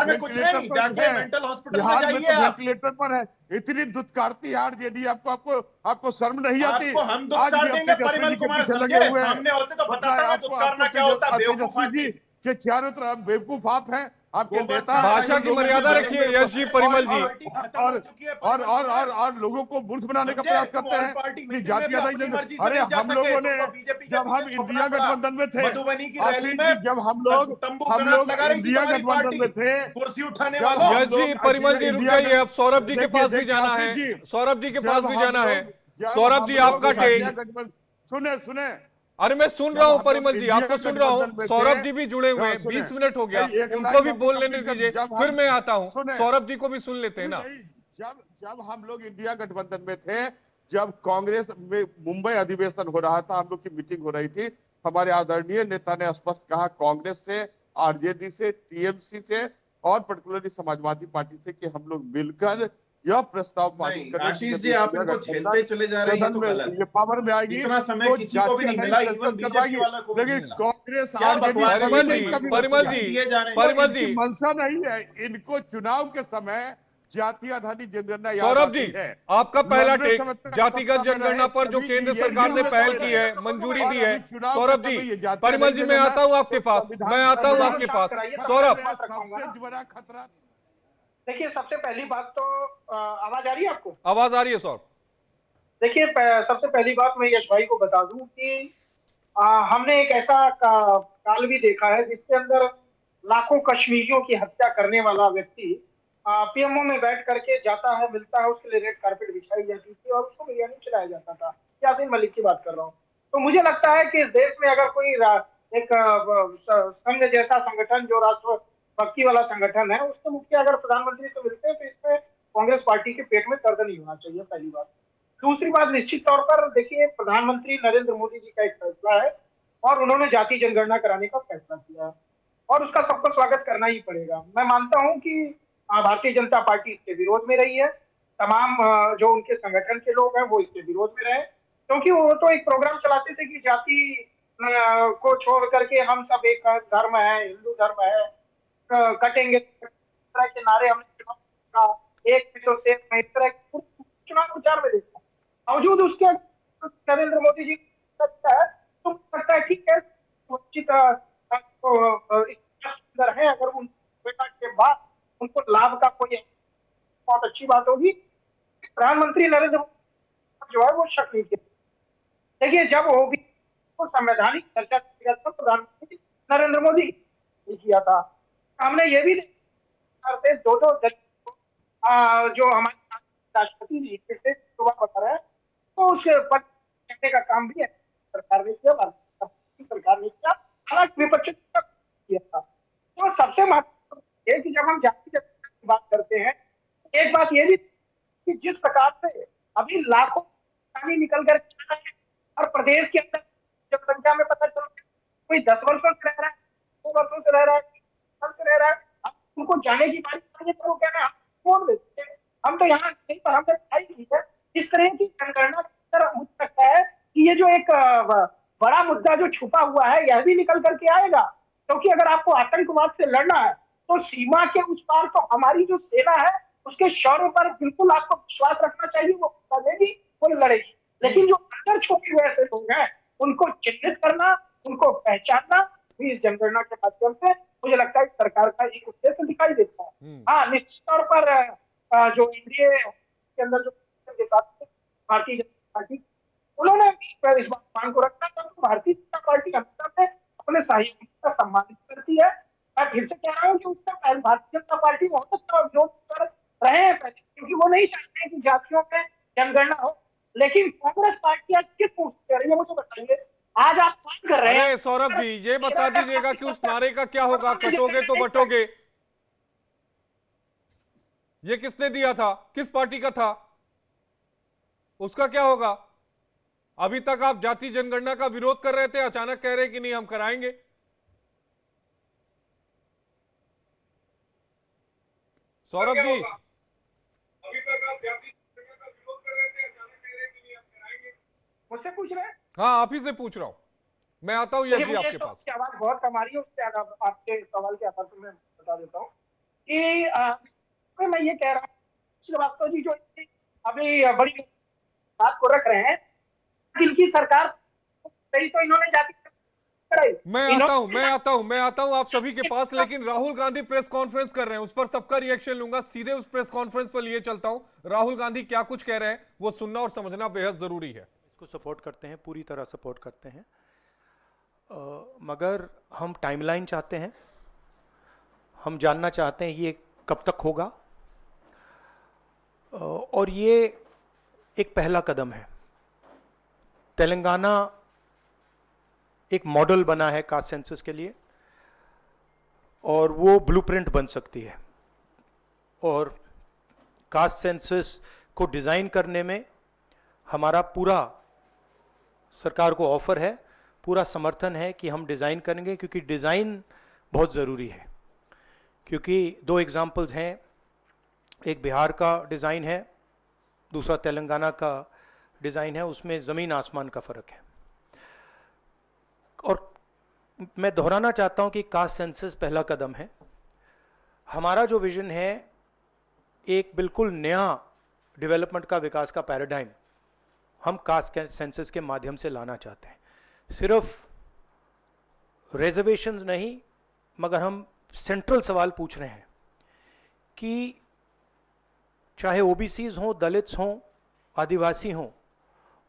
में कुछ नहीं, जाके मेंटल हॉस्पिटल में जाइए आप। वेंटिलेटर पर है, इतनी दुत्कारती आरजेडी, आपको शर्म नहीं आती? आपको हम दुत्कार देंगे परिमल कुमार, समझे? सामने होते तो बताता मैं दुत्कारना क्या होता। बेवकूफ आदमी के चारों तरफ बेवकूफ आप हैं, आपके नेता। भाषा की मर्यादा रखिए यश जी, परिमल जी। और लोगों को मूर्ख बनाने का प्रयास करते हैं कि जाति आधारित। अरे हम लोगों ने, जब हम इंडिया गठबंधन में थे, मधुबनी की रैली में जब हम लोग इंडिया गठबंधन में थे, कुर्सी उठाने वालों। यश जी, परिमल जी रुक जाइए, अब सौरभ जी के पास भी जाना है। सौरभ जी के पास भी जाना है। सौरभ जी, आपका टेक। सुने अरे मैं सुन रहा हूं परिमल जी, आपको सुन रहा हूं। सौरभ जी भी जुड़े हुए हैं, 20 मिनट हो गया, उनको भी बोल लेने दीजिए, फिर मैं आता हूं। सौरभ जी को भी सुन लेते हैं ना। जब हम लोग इंडिया गठबंधन में थे, जब कांग्रेस में मुंबई अधिवेशन हो रहा था, हम लोग की मीटिंग हो रही थी, हमारे आदरणीय नेता ने स्पष्ट कहा, कांग्रेस से, आरजेडी से, टीएमसी से और पर्टिकुलरली समाजवादी पार्टी से, कि हम लोग मिलकर यह प्रस्ताव पारित करें। आशीष जी, आप इनको झेलते चले जा रहे हैं, तो गलत। ये पावर में आएगी, इतना समय किसी को भी नहीं मिला, इवन बीजेपी वाला को भी नहीं मिला। कांग्रेस परिमल जी मंशा नहीं है इनको चुनाव के समय जातीय आधारित जनगणना। सौरभ जी, आपका पहला टेक जातिगत जनगणना पर जो केंद्र सरकार ने पहल की है, मंजूरी दी है। सौरभ जी, परिमल जी, मैं आता हूं आपके पास, सौरभ। सबसे बड़ा खतरा, देखिए, सबसे पहली बात तो आवाज आ रही है आपको? आवाज आ रही है सौरभ। देखिए, सबसे पहली बात मैं यश भाई को बता दूं कि हमने एक ऐसा काल भी देखा है जिसके अंदर लाखों कश्मीरियों की हत्या करने वाला व्यक्ति पीएमओ में बैठ करके जाता है, मिलता है, उसके लिए रेड कारपेट बिछाई जाती थी और उसको बिरयानी खिलाया जाता था। यासीन मलिक की बात कर रहा हूँ। तो मुझे लगता है कि इस देश में अगर कोई एक संघ जैसा संगठन, जो राष्ट्र भक्ति वाला संगठन है, उसके मुखिया अगर प्रधानमंत्री से मिलते हैं तो इसमें कांग्रेस पार्टी के पेट में दर्द नहीं होना चाहिए, पहली बात। दूसरी बात, निश्चित तौर पर देखिए, प्रधानमंत्री नरेंद्र मोदी जी का एक फैसला है और उन्होंने जाति जनगणना कराने का फैसला किया है और उसका सबको स्वागत करना ही पड़ेगा। मैं मानता हूं कि भारतीय जनता पार्टी इसके विरोध में रही है, तमाम जो उनके संगठन के लोग हैं वो इसके विरोध में रहे, क्योंकि वो तो एक प्रोग्राम चलाते थे कि जाति को छोड़ करके हम सब एक धर्म है, हिंदू धर्म है, कटेंगे, तरह के नारे हमने एक तो से चुनाव प्रचार में देखा। बावजूद उसके नरेंद्र मोदी जी तो मुझे लगता है ठीक है, उचित इस अंदर है, अगर उन बेटा के बाद उनको लाभ का कोई, बहुत अच्छी बात होगी। प्रधानमंत्री नरेंद्र मोदी जो है वो शक नहीं किया। देखिए, जब होगी तो संवैधानिक चर्चा किया था, प्रधानमंत्री नरेंद्र मोदी ने किया था। हमने ये भी से दो जो हमारे राष्ट्रपति जी पिछले बता रहे हैं, तो उसके पद कहने का काम भी है सरकार ने किया, भारतीय सरकार ने किया, हालांकि विपक्ष ने किया था। तो सबसे महत्वपूर्ण है कि जब हम जाति की बात करते हैं, एक बात ये भी कि जिस प्रकार से अभी लाखों पानी निकल कर और प्रदेश के अंदर जनसंख्या में पता चल रहा है कोई 10 वर्षों से रह रहा है, 2 वर्षों से रह रहा है, 10 से रह रहा है, उनको जाने की बात करेंगे तो वो कह रहे हैं छोड़ देते हैं, हम तो यहाँ नहीं, पर हमने पढ़ाई की है। इस तरह की जनगणना मुझे लगता है कि ये जो एक बड़ा मुद्दा जो छुपा हुआ है, यह भी निकल करके आएगा, क्योंकि अगर आपको आतंकवाद से लड़ना है तो सीमा के उस पार तो हमारी जो सेना है उसके शौर्य पर बिल्कुल आपको विश्वास रखना चाहिए, वो लड़ेगी, वो लड़ेगी। लेकिन जो अंदर छुपे हुए ऐसे लोग हैं, उनको चिन्हित करना, उनको पहचानना भी इस जनगणना के माध्यम से मुझे लगता है सरकार का एक उद्देश्य दिखाई देता है। हाँ, निश्चित तौर पर जो एनडीए के अंदर जो के साथ भारतीय जनता पार्टी, उन्होंने इस बात मांग को रखा, तो भारतीय जनता पार्टी हमेशा से अपने सहयोगी का सम्मानित करती है। मैं फिर से कह रहा हूँ कि उसका भारतीय जनता पार्टी बहुत अच्छा विरोध कर रहे हैं पहले, क्योंकि वो नहीं चाहते कि जातियों में जनगणना हो। लेकिन कांग्रेस पार्टी आज किस मुंह से कह रही है, मुझे बताइए। आज आप मांग कर रहे हैं। अरे सौरभ जी, ये बता दीजिएगा कि उस नारे का क्या होगा, कटोगे तो बटोगे, ये किसने दिया था, किस पार्टी का था, उसका क्या होगा? अभी तक आप जाति जनगणना का विरोध कर रहे थे, अचानक कह रहे कि नहीं हम कराएंगे। सौरभ जी, अभी तक आप जाति जनगणना का विरोध कर रहे थे, अचानक कह रहे हैं कि नहीं हम कराएंगे। मुझसे पूछ रहे हैं? हाँ, आप ही से पूछ रहा हूं, मैं आता हूं यश जी आपके तो पास। आवाज बहुत कम आ रही है, उससे आपके सवाल के आधार पर मैं बता देता हूँ कि मैं ये कह रहा हूँ, श्रीवास्तव जी जो अभी बड़ी बात को रख रहे हैं, इनकी सरकार सही, तो इन्होंने जाति कराई। मैं आता हूं आप सभी के पास, लेकिन राहुल गांधी प्रेस कॉन्फ्रेंस कर रहे हैं, उस पर सबका रिएक्शन लूंगा, सीधे उस प्रेस कॉन्फ्रेंस पर लिए चलता हूं। राहुल गांधी क्या कुछ कह रहे हैं वो सुनना और समझना बेहद जरूरी है। इसको सपोर्ट करते हैं, पूरी तरह सपोर्ट करते हैं, मगर हम टाइमलाइन चाहते हैं, हम जानना चाहते हैं ये कब तक होगा, और ये एक पहला कदम है। तेलंगाना एक मॉडल बना है कास्ट सेंसस के लिए, और वो ब्लूप्रिंट बन सकती है, और कास्ट सेंसस को डिजाइन करने में हमारा पूरा सरकार को ऑफर है, पूरा समर्थन है कि हम डिजाइन करेंगे, क्योंकि डिजाइन बहुत जरूरी है। क्योंकि 2 एग्जाम्पल्स हैं, एक बिहार का डिजाइन है, दूसरा तेलंगाना का डिजाइन है, उसमें जमीन आसमान का फर्क है। और मैं दोहराना चाहता हूं कि कास्ट सेंसस पहला कदम है। हमारा जो विजन है, एक बिल्कुल नया डेवलपमेंट का, विकास का पैराडाइम हम कास्ट सेंसस के माध्यम से लाना चाहते हैं। सिर्फ रिजर्वेशंस नहीं, मगर हम सेंट्रल सवाल पूछ रहे हैं कि चाहे ओबीसीज हों, दलित्स हों, आदिवासी हों,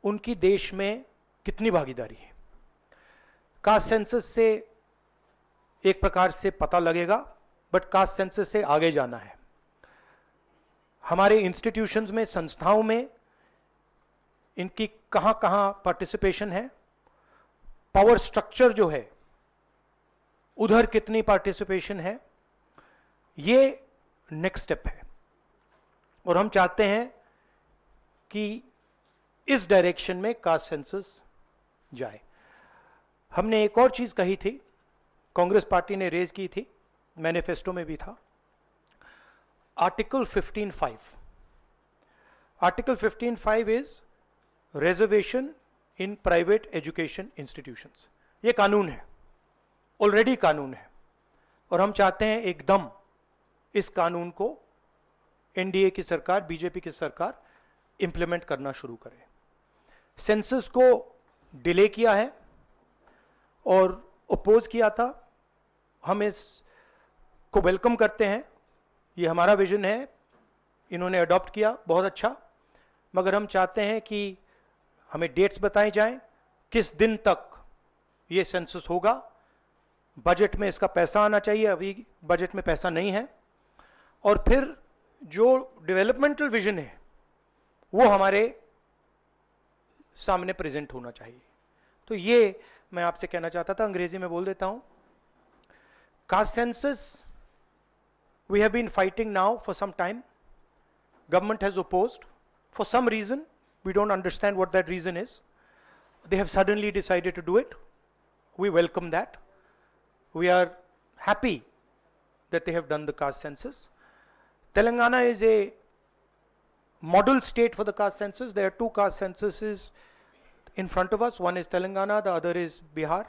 उनकी देश में कितनी भागीदारी है। कास्ट सेंसस से एक प्रकार से पता लगेगा, बट कास्ट सेंसस से आगे जाना है। हमारे इंस्टीट्यूशंस में, संस्थाओं में इनकी कहां कहां पार्टिसिपेशन है, पावर स्ट्रक्चर जो है उधर कितनी पार्टिसिपेशन है, ये नेक्स्ट स्टेप है। और हम चाहते हैं कि इस डायरेक्शन में कास्ट सेंसस जाए। हमने एक और चीज कही थी, कांग्रेस पार्टी ने रेज की थी, मैनिफेस्टो में भी था, article 15(5). Article 15(5) is reservation in private education institutions. ये कानून है, ऑलरेडी कानून है, और हम चाहते हैं एकदम इस कानून को एनडीए की सरकार, बीजेपी की सरकार इंप्लीमेंट करना शुरू करे। सेंसस को डिले किया है, और अपोज किया था। हम इस को वेलकम करते हैं, ये हमारा विजन है, इन्होंने अडॉप्ट किया, बहुत अच्छा। मगर हम चाहते हैं कि हमें डेट्स बताई जाएं, किस दिन तक ये सेंसस होगा, बजट में इसका पैसा आना चाहिए, अभी बजट में पैसा नहीं है, और फिर जो डेवलपमेंटल विजन है वो हमारे सामने प्रेजेंट होना चाहिए। तो ये मैं आपसे कहना चाहता था, अंग्रेजी में बोल देता हूं। Caste census we have been fighting now for some time. Government has opposed for some reason. We don't understand what that reason is. They have suddenly decided to do it. We welcome that. We are happy that they have done the caste census. Telangana is a model state for the caste census. There are two caste censuses in front of us. One is Telangana, the other is Bihar.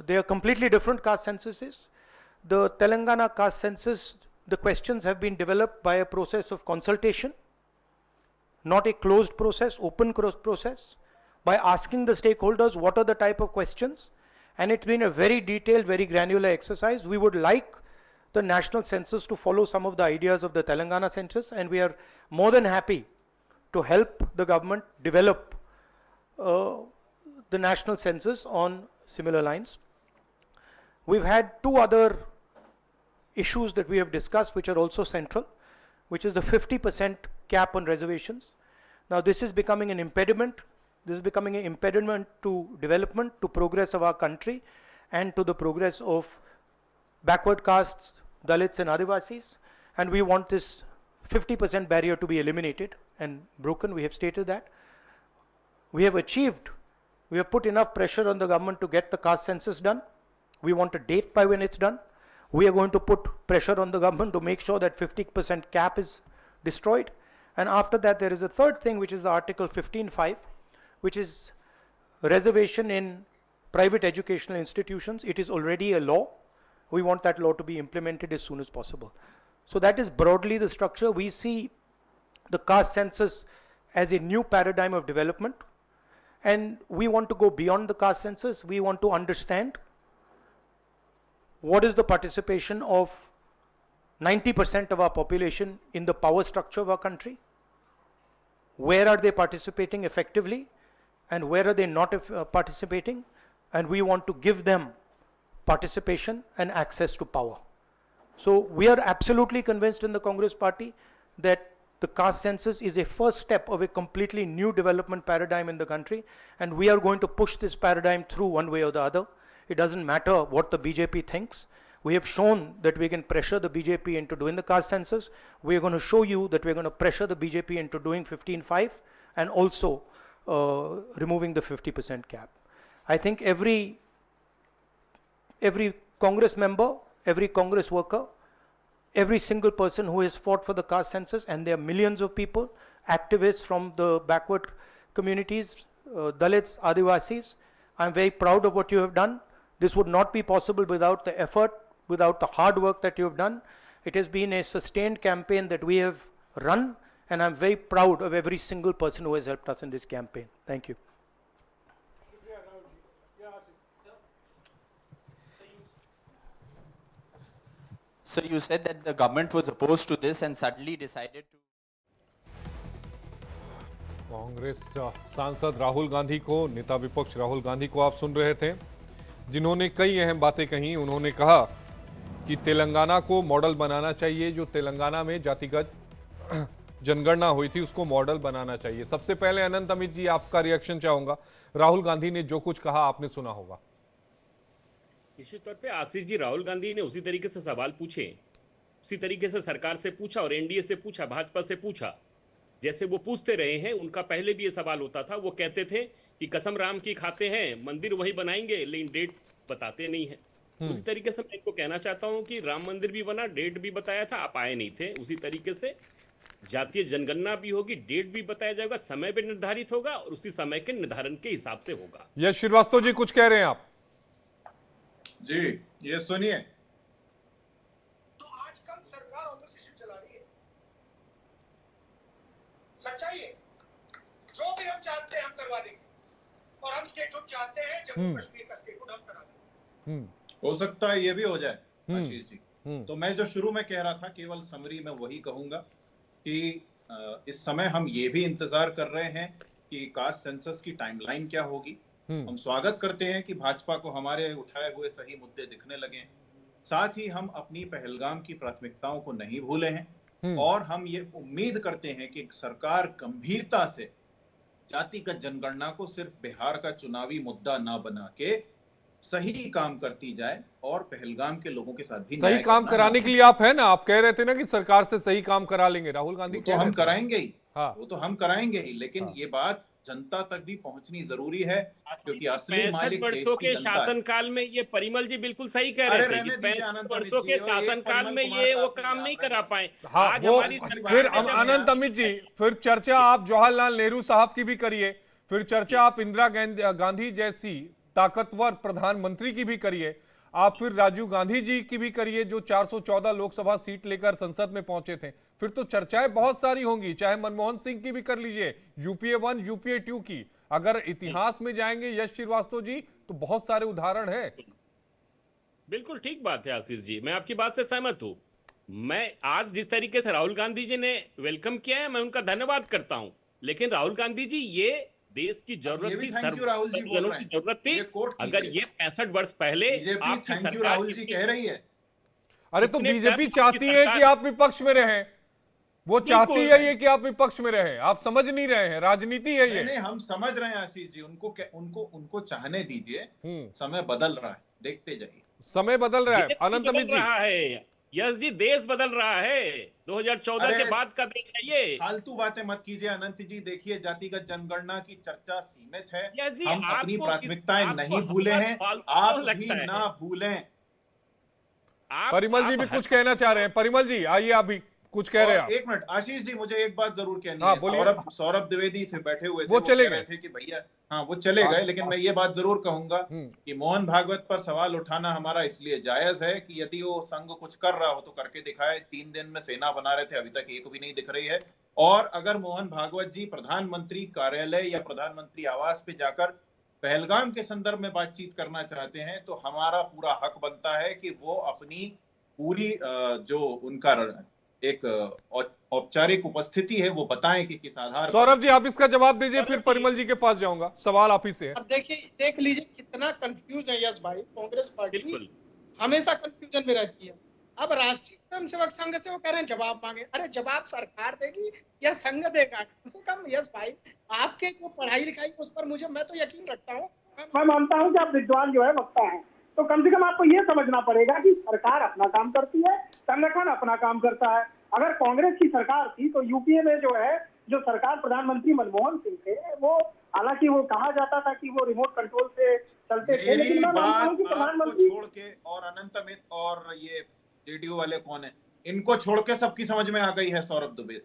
They are completely different caste censuses. The Telangana caste census, the questions have been developed by a process of consultation, not a closed process, open process, by asking the stakeholders what are the type of questions, and it's been a very detailed, very granular exercise. We would like the national census to follow some of the ideas of the Telangana census, and we are more than happy to help the government develop the national census on similar lines. We've had two other issues that we have discussed which are also central, which is the 50% cap on reservations. Now this is becoming an impediment. This is becoming an impediment to development, to progress of our country, and to the progress of backward castes, Dalits and Adivasis. And we want this 50% barrier to be eliminated and broken. We have stated that. We have put enough pressure on the government to get the caste census done. We want a date by when it's done. We are going to put pressure on the government to make sure that 50% cap is destroyed. And after that, there is a third thing, which is the Article 15(5), which is reservation in private educational institutions. It is already a law. We want that law to be implemented as soon as possible. So that is broadly the structure. We see the caste census as a new paradigm of development. And we want to go beyond the caste census. We want to understand what is the participation of 90% of our population in the power structure of our country? Where are they participating effectively? And where are they not participating? And we want to give them participation and access to power. So we are absolutely convinced in the Congress Party that the caste census is a first step of a completely new development paradigm in the country, and we are going to push this paradigm through one way or the other. It doesn't matter what the BJP thinks. We have shown that we can pressure the BJP into doing the caste census. We are going to show you that we are going to pressure the BJP into doing 15(5) and also removing the 50% cap. I think every Congress member, every Congress worker, every single person who has fought for the caste census, and there are millions of people, activists from the backward communities, Dalits, Adivasis, I'm very proud of what you have done. This would not be possible without the effort, without the hard work that you have done. It has been a sustained campaign that we have run, and I'm very proud of every single person who has helped us in this campaign. Thank you. So you said that the government was opposed to this and suddenly decided to. Congress सांसद राहुल गांधी को, नेता विपक्ष राहुल गांधी को आप सुन रहे थे, जिन्होंने कई अहम बातें कही। उन्होंने कहा कि तेलंगाना को मॉडल बनाना चाहिए, जो तेलंगाना में जातिगत जनगणना हुई थी उसको मॉडल बनाना चाहिए। सबसे पहले अनंत अमित जी, आपका रिएक्शन चाहूंगा। राहुल गांधी ने जो कुछ कहा आपने सुना होगा। निश्चित तौर पे आशीष जी, राहुल गांधी ने उसी तरीके से सवाल पूछे, उसी तरीके से सरकार से पूछा और एनडीए से पूछा, भाजपा से पूछा, जैसे वो पूछते रहे हैं। उनका पहले भी ये सवाल होता था। वो कहते थे कि कसम राम की खाते हैं, मंदिर वही बनाएंगे, लेकिन डेट बताते नहीं है। उसी तरीके से मैं इनको कहना चाहता हूं कि राम मंदिर भी बना, डेट भी बताया था, आप आए नहीं थे। उसी तरीके से जातीय जनगणना भी होगी, डेट भी बताया जाएगा, समय भी निर्धारित होगा और उसी समय के निर्धारण के हिसाब से होगा। यश श्रीवास्तव जी, कुछ कह रहे हैं आप? जी, ये सुनिए। तो आजकल सरकार ऑपोजिशन चला रही है, सच्चाई है। जो भी हम चाहते हैं हम करवा देंगे, और हम स्टेटहुड चाहते हैं, जम्मू कश्मीर का स्टेटहुड हम करा दें। हो सकता है ये भी हो जाए आशीष जी। तो मैं जो शुरू में कह रहा था, केवल समरी में वही कहूंगा कि इस समय हम ये भी इंतजार कर रहे हैं कि कास्ट सेंसस की टाइमलाइन क्या होगी। हम स्वागत करते हैं कि भाजपा को हमारे उठाए हुए सही मुद्दे दिखने लगे हैं। साथ ही हम अपनी पहलगाम की प्राथमिकताओं को नहीं भूले हैं और हम ये उम्मीद करते हैं कि सरकार गंभीरता से जातिगत जनगणना को सिर्फ बिहार का चुनावी मुद्दा ना बना के सही काम करती जाए और पहलगाम के लोगों के साथ भी सही काम कराने के लिए आप है ना, आप कह रहे थे ना कि सरकार से सही काम करा लेंगे। राहुल गांधी तो हम कराएंगे ही, हाँ। वो तो हम कराएंगे ही, लेकिन ये बात जनता तक भी पहुंचनी जरूरी है, क्योंकि असली मालिक देश वर्षों की के जनता है। शासनकाल में ये परिमल जी बिल्कुल सही कह रहे थे कि 65 वर्षों के शासनकाल में ये वो काम नहीं करा पाए। हाँ, आज वो हमारी सरकार फिर ने जब- अनंत अमित जी, फिर चर्चा आप जवाहरलाल नेहरू साहब की भी करिए, फिर चर्चा आप इंदिरा गांधी जैसी ताकतवर प्रधानमंत्री की भी करिए, आप फिर राजीव गांधी जी की भी करिए जो 414 लोकसभा सीट लेकर संसद में पहुंचे थे। फिर तो चर्चाएं बहुत सारी होंगी, चाहे मनमोहन सिंह की भी कर लीजिए, यूपीए 1 यूपीए 2 की। अगर इतिहास में जाएंगे यश श्रीवास्तव जी तो बहुत सारे उदाहरण है। बिल्कुल ठीक बात है आशीष जी, मैं आपकी बात से सहमत हूं। मैं आज जिस तरीके से राहुल गांधी जी ने वेलकम किया है, मैं उनका धन्यवाद करता हूं। लेकिन राहुल गांधी जी, ये देश की जरूरत थी, राहुल जी जनों की जरूरत थी। अगर ये 65 वर्ष पहले आपकी सरकार राहुल जी कह रही है। अरे तो बीजेपी चाहती है कि आप विपक्ष में रहें, वो चाहती है ये कि आप विपक्ष में रहें, आप समझ नहीं रहे हैं, राजनीति है ये। नहीं, हम समझ रहे हैं आशीष जी, उनको चाहने दीजिए, समय बदल रहा है, देखते जाइए। समय बदल रहा है अनंत अमित जी। यस जी, देश बदल रहा है, 2014 के बाद का देश है ये। फालतू बातें मत कीजिए अनंत जी। देखिए, जातिगत जनगणना की चर्चा सीमित है, यस जी, हम अपनी प्राथमिकताएं नहीं भूले हैं, आप भी ना भूलें। परिमल जी भी कुछ कहना चाह रहे हैं। परिमल जी आइए, आप भी कुछ कह रहे हैं। एक मिनट आशीष जी, मुझे एक बात जरूर कहनी है। सौरभ द्विवेदी थे, बैठे हुए थे, वो चले गए थे कि भैया, हाँ वो चले गए, लेकिन मैं ये बात जरूर कहूंगा कि मोहन भागवत पर सवाल उठाना हमारा इसलिए जायज है कि यदि वो संघ कुछ कर रहा हो तो करके दिखाए। 3 दिन में सेना बना रहे थे, अभी तक एक भी नहीं दिख रही है। और अगर मोहन भागवत जी प्रधानमंत्री कार्यालय या प्रधानमंत्री आवास पे जाकर पहलगाम के संदर्भ में बातचीत करना चाहते हैं, तो हमारा पूरा हक बनता है कि वो अपनी पूरी जो उनका एक औपचारिक उपस्थिति है वो बताएं कि किस आधार। सौरभ जी आप इसका जवाब दीजिए, फिर परिमल जी के पास जाऊंगा। सवाल आप ही से है। अब देखिए, देख लीजिए कितना कंफ्यूज है यश भाई। कांग्रेस पार्टी हमेशा कंफ्यूजन में रहती है। अब राष्ट्रीय स्वयंसेवक संघ से वो कह रहे हैं जवाब मांगे। अरे जवाब सरकार देगी या संघ देगा? कम से कम यश भाई, आपके जो पढ़ाई लिखाई उस पर मैं तो यकीन रखता हूँ। मैं मानता हूँ कि आप विद्वान जो है वक्ता है, तो कम से कम आपको ये समझना पड़ेगा कि सरकार अपना काम करती है, संगठन अपना काम करता है। अगर कांग्रेस की सरकार थी तो यूपीए में जो है, जो सरकार प्रधानमंत्री मनमोहन सिंह थे, वो हालांकि वो कहा जाता था कि वो रिमोट कंट्रोल से चलते थे, लेकिन मैं मानता हूं कि प्रधानमंत्री छोड़ के और अनंत अमित और ये जेडीयू वाले कौन है, इनको छोड़ के सबकी समझ में आ गई है। सौरभ दुबे,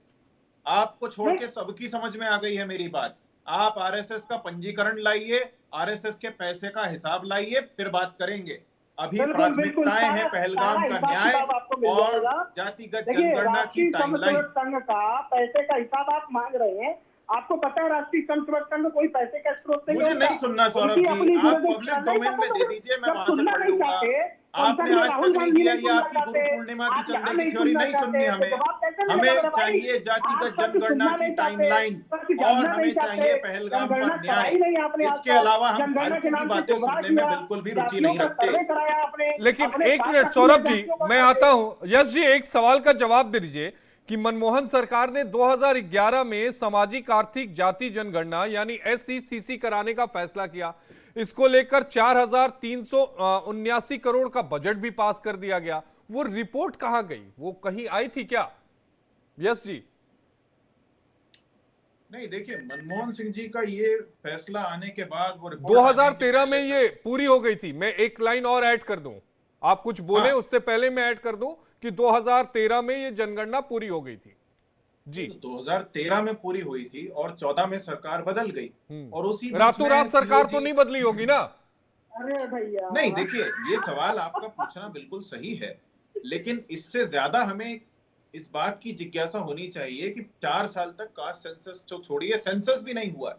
आपको छोड़ के सबकी समझ में आ गई है मेरी बात। आप आरएसएस का पंजीकरण लाइए, आरएसएस के पैसे का हिसाब लाइए, फिर बात करेंगे। अभी प्राथमिकताएं हैं पहलगाम का न्याय और जातिगत जनगणना की टाइमलाइन। संघ का पैसे का हिसाब आप मांग रहे हैं। आपको पता है राष्ट्रीय स्वयंसेवक संघ कोई पैसे का स्रोत नहीं। मुझे नहीं सुनना सौरभ जी, आप पब्लिक डोमेन में दे दीजिए, मैं वहां से पढ़ लूंगा। आपने आज तक नहीं किया, ये आपकी गुरु पूर्णिमा की चंदे की थ्योरी नहीं सुननी हमें चाहिए जातिगत जनगणना की टाइमलाइन और हमें चाहिए पहलगाम पर न्याय। इसके अलावा हम फालतू की बातें सुनने में बिल्कुल भी रुचि नहीं रखते। लेकिन एक मिनट सौरभ जी, मैं आता हूं। यश जी, एक सवाल का जवाब दे दीजिए कि मनमोहन सरकार ने 2011 में सामाजिक आर्थिक जाति जनगणना यानी SECC कराने का फैसला किया। इसको लेकर 4,379 करोड़ का बजट भी पास कर दिया गया। वो रिपोर्ट कहां गई? वो कहीं आई थी क्या? यस जी। नहीं, देखिए, मनमोहन सिंह जी का ये फैसला आने के बाद वो 2013 में ये पूरी हो गई थी। मैं एक लाइन और ऐड कर दूं, आप कुछ बोले हाँ। उससे पहले मैं ऐड कर दूं कि 2013 में ये जनगणना पूरी हो गई थी जी। 2013 में पूरी हुई थी और 14 में सरकार बदल गई और उसी रातों रात सरकार तो नहीं बदली होगी ना। अरे भैया, नहीं, देखिए, ये सवाल आपका पूछना बिल्कुल सही है, लेकिन इससे ज्यादा हमें इस बात की जिज्ञासा होनी चाहिए कि 4 साल तक कास्ट सेंसस तो छोड़िए, सेंसस भी नहीं हुआ।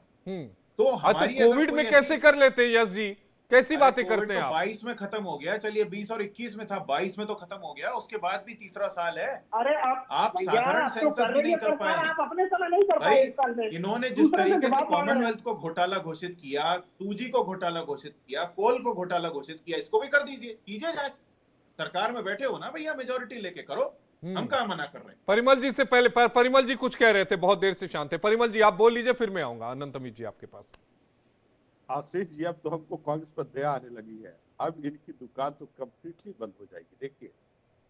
तो हमारी कोविड में कैसे कर लेते हैं यश जी, कैसी बातें करते हैं आप? 22 में खत्म हो गया, चलिए 20 और 21 में था, 22 में तो खत्म हो गया, उसके बाद भी तीसरा साल है। अरे आप साधारण सेंसस भी नहीं कर पाए। आप अपने समय नहीं कर पाए इस साल में। इन्होंने जिस तरीके से कॉमनवेल्थ को घोटाला घोषित किया, 2G को घोटाला घोषित किया, कोल को घोटाला घोषित किया, इसको भी कर दीजिए, कीजिए जांच। सरकार में बैठे हो ना भैया, मेजोरिटी लेके करो, हम कहाँ मना कर रहे हैं। परिमल जी से पहले परिमल जी कुछ कह रहे थे, बहुत देर से शांत है। परिमल जी आप बोल लीजिए, फिर मैं आऊंगा अनंत अमित जी आपके पास। आशीष जी, अब तो हमको कांग्रेस पर दया आने लगी है, अब इनकी दुकान तो कंप्लीटली बंद हो जाएगी। देखिए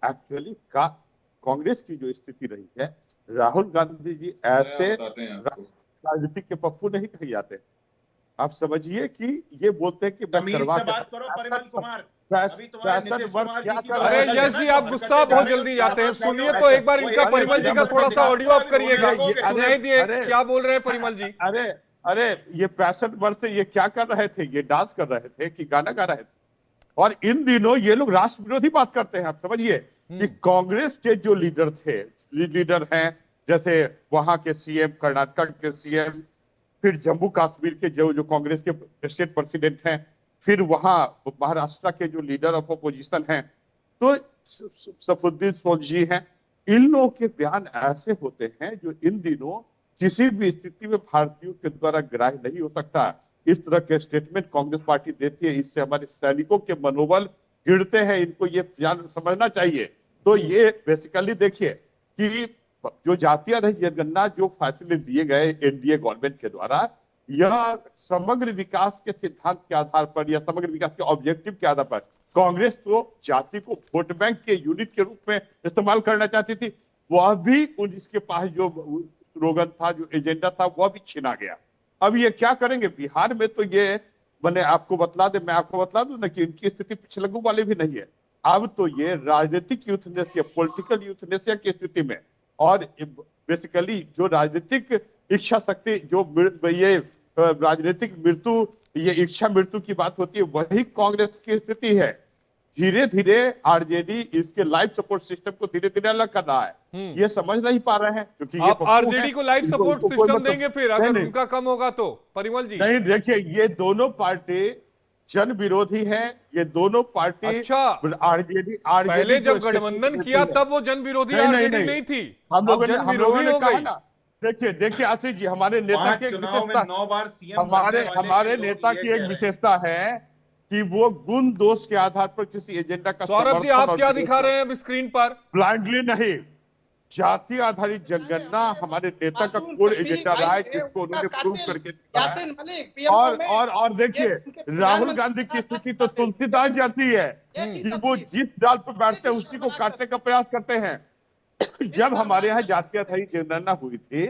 एक्चुअली कांग्रेस की जो स्थिति रही है, राहुल गांधी जी ऐसे राजनीति के पप्पू नहीं कहे जाते। आप समझिए कि ये बोलते हैं कि तमीज से बात करो परिमल कुमार। 65 वर्ष क्या कर अरे यश जी आप गुस्सा बहुत जल्दी जाते हैं, सुनिए तो एक बार इनका परिमल जी का थोड़ा सा ऑडियो आप करिएगा, सुनाई दिए क्या बोल रहे हैं परिमल जी। अरे ये 65 वर्ष से ये क्या कर रहे थे, ये डांस कर रहे थे कि गाना गा रहे थे। और इन दिनों ये लोग राष्ट्र विरोधी बात करते हैं। आप समझिए कि कांग्रेस के जो लीडर हैं, जैसे वहां के सीएम, कर्नाटक के सीएम, फिर जम्मू कश्मीर के जो कांग्रेस के स्टेट प्रेसिडेंट हैं, फिर वहां महाराष्ट्र के जो लीडर ऑफ अपोजिशन हैं, तो सफुद्दीन सोलजी हैं, इन लोगों के बयान ऐसे होते हैं जो इन दिनों किसी भी स्थिति में भारतीयों के द्वारा ग्राह्य नहीं हो सकता। इस तरह के स्टेटमेंट कांग्रेस पार्टी देती है, इससे हमारे सैनिकों के मनोबल गिरते हैं, इनको ये समझना चाहिए। तो ये बेसिकली देखिए कि जो जातीय जनगणना जो फैसले दिए गए एनडीए गवर्नमेंट के द्वारा, यह समग्र विकास के सिद्धांत के आधार पर या समग्र विकास के ऑब्जेक्टिव के आधार पर कांग्रेस तो जाति को वोट बैंक के यूनिट के रूप में इस्तेमाल करना चाहती थी। वह भी इसके पास जो स्लोगन था, जो एजेंडा था, वह भी छीना गया। अब ये क्या करेंगे बिहार में? तो ये मैंने आपको बतला दे, मैं आपको बतला दूं ना कि इनकी स्थिति पिछलग्गू वाले भी नहीं है। अब तो ये राजनीतिक यूथनेसिया, पॉलिटिकल यूथनेसिया की स्थिति में, और बेसिकली जो राजनीतिक इच्छा शक्ति, जो ये राजनीतिक मृत्यु, ये इच्छा मृत्यु की बात होती है, वही कांग्रेस की स्थिति है। धीरे धीरे आरजेडी इसके लाइफ सपोर्ट सिस्टम को धीरे धीरे अलग कर रहा है। ये समझ नहीं पा रहे हैं क्योंकि आप आरजेडी को लाइफ सपोर्ट सिस्टम देंगे फिर अगर उनका कम होगा तो? परिमल जी नहीं, देखिए ये दोनों पार्टी जन विरोधी है, ये दोनों पार्टी। अच्छा, आरजेडी पहले जब गठबंधन किया तब वो जन विरोधी आरजेडी नहीं थी, हम लोगों ने कहा ना। देखिए आशीष जी, हमारे नेता की एक विशेषता, 9 बार सीएम हमारे नेता की एक विशेषता है कि वो गुण दोष के आधार पर किसी एजेंडा का सौरभ जी आप क्या दिखा रहे हैं अब स्क्रीन पर? ब्लाइंडली नहीं, जाति आधारित जनगणना हमारे नेता का कोर एजेंडा रहा है, जिसको उन्होंने प्रूव करके दिखाया। और देखिए राहुल गांधी की स्थिति तो तुलसीदास जाती है कि वो जिस डाल पर बैठते हैं उसी को काटने का प्रयास करते हैं। जब हमारे यहाँ जाति आधारित जनगणना हुई थी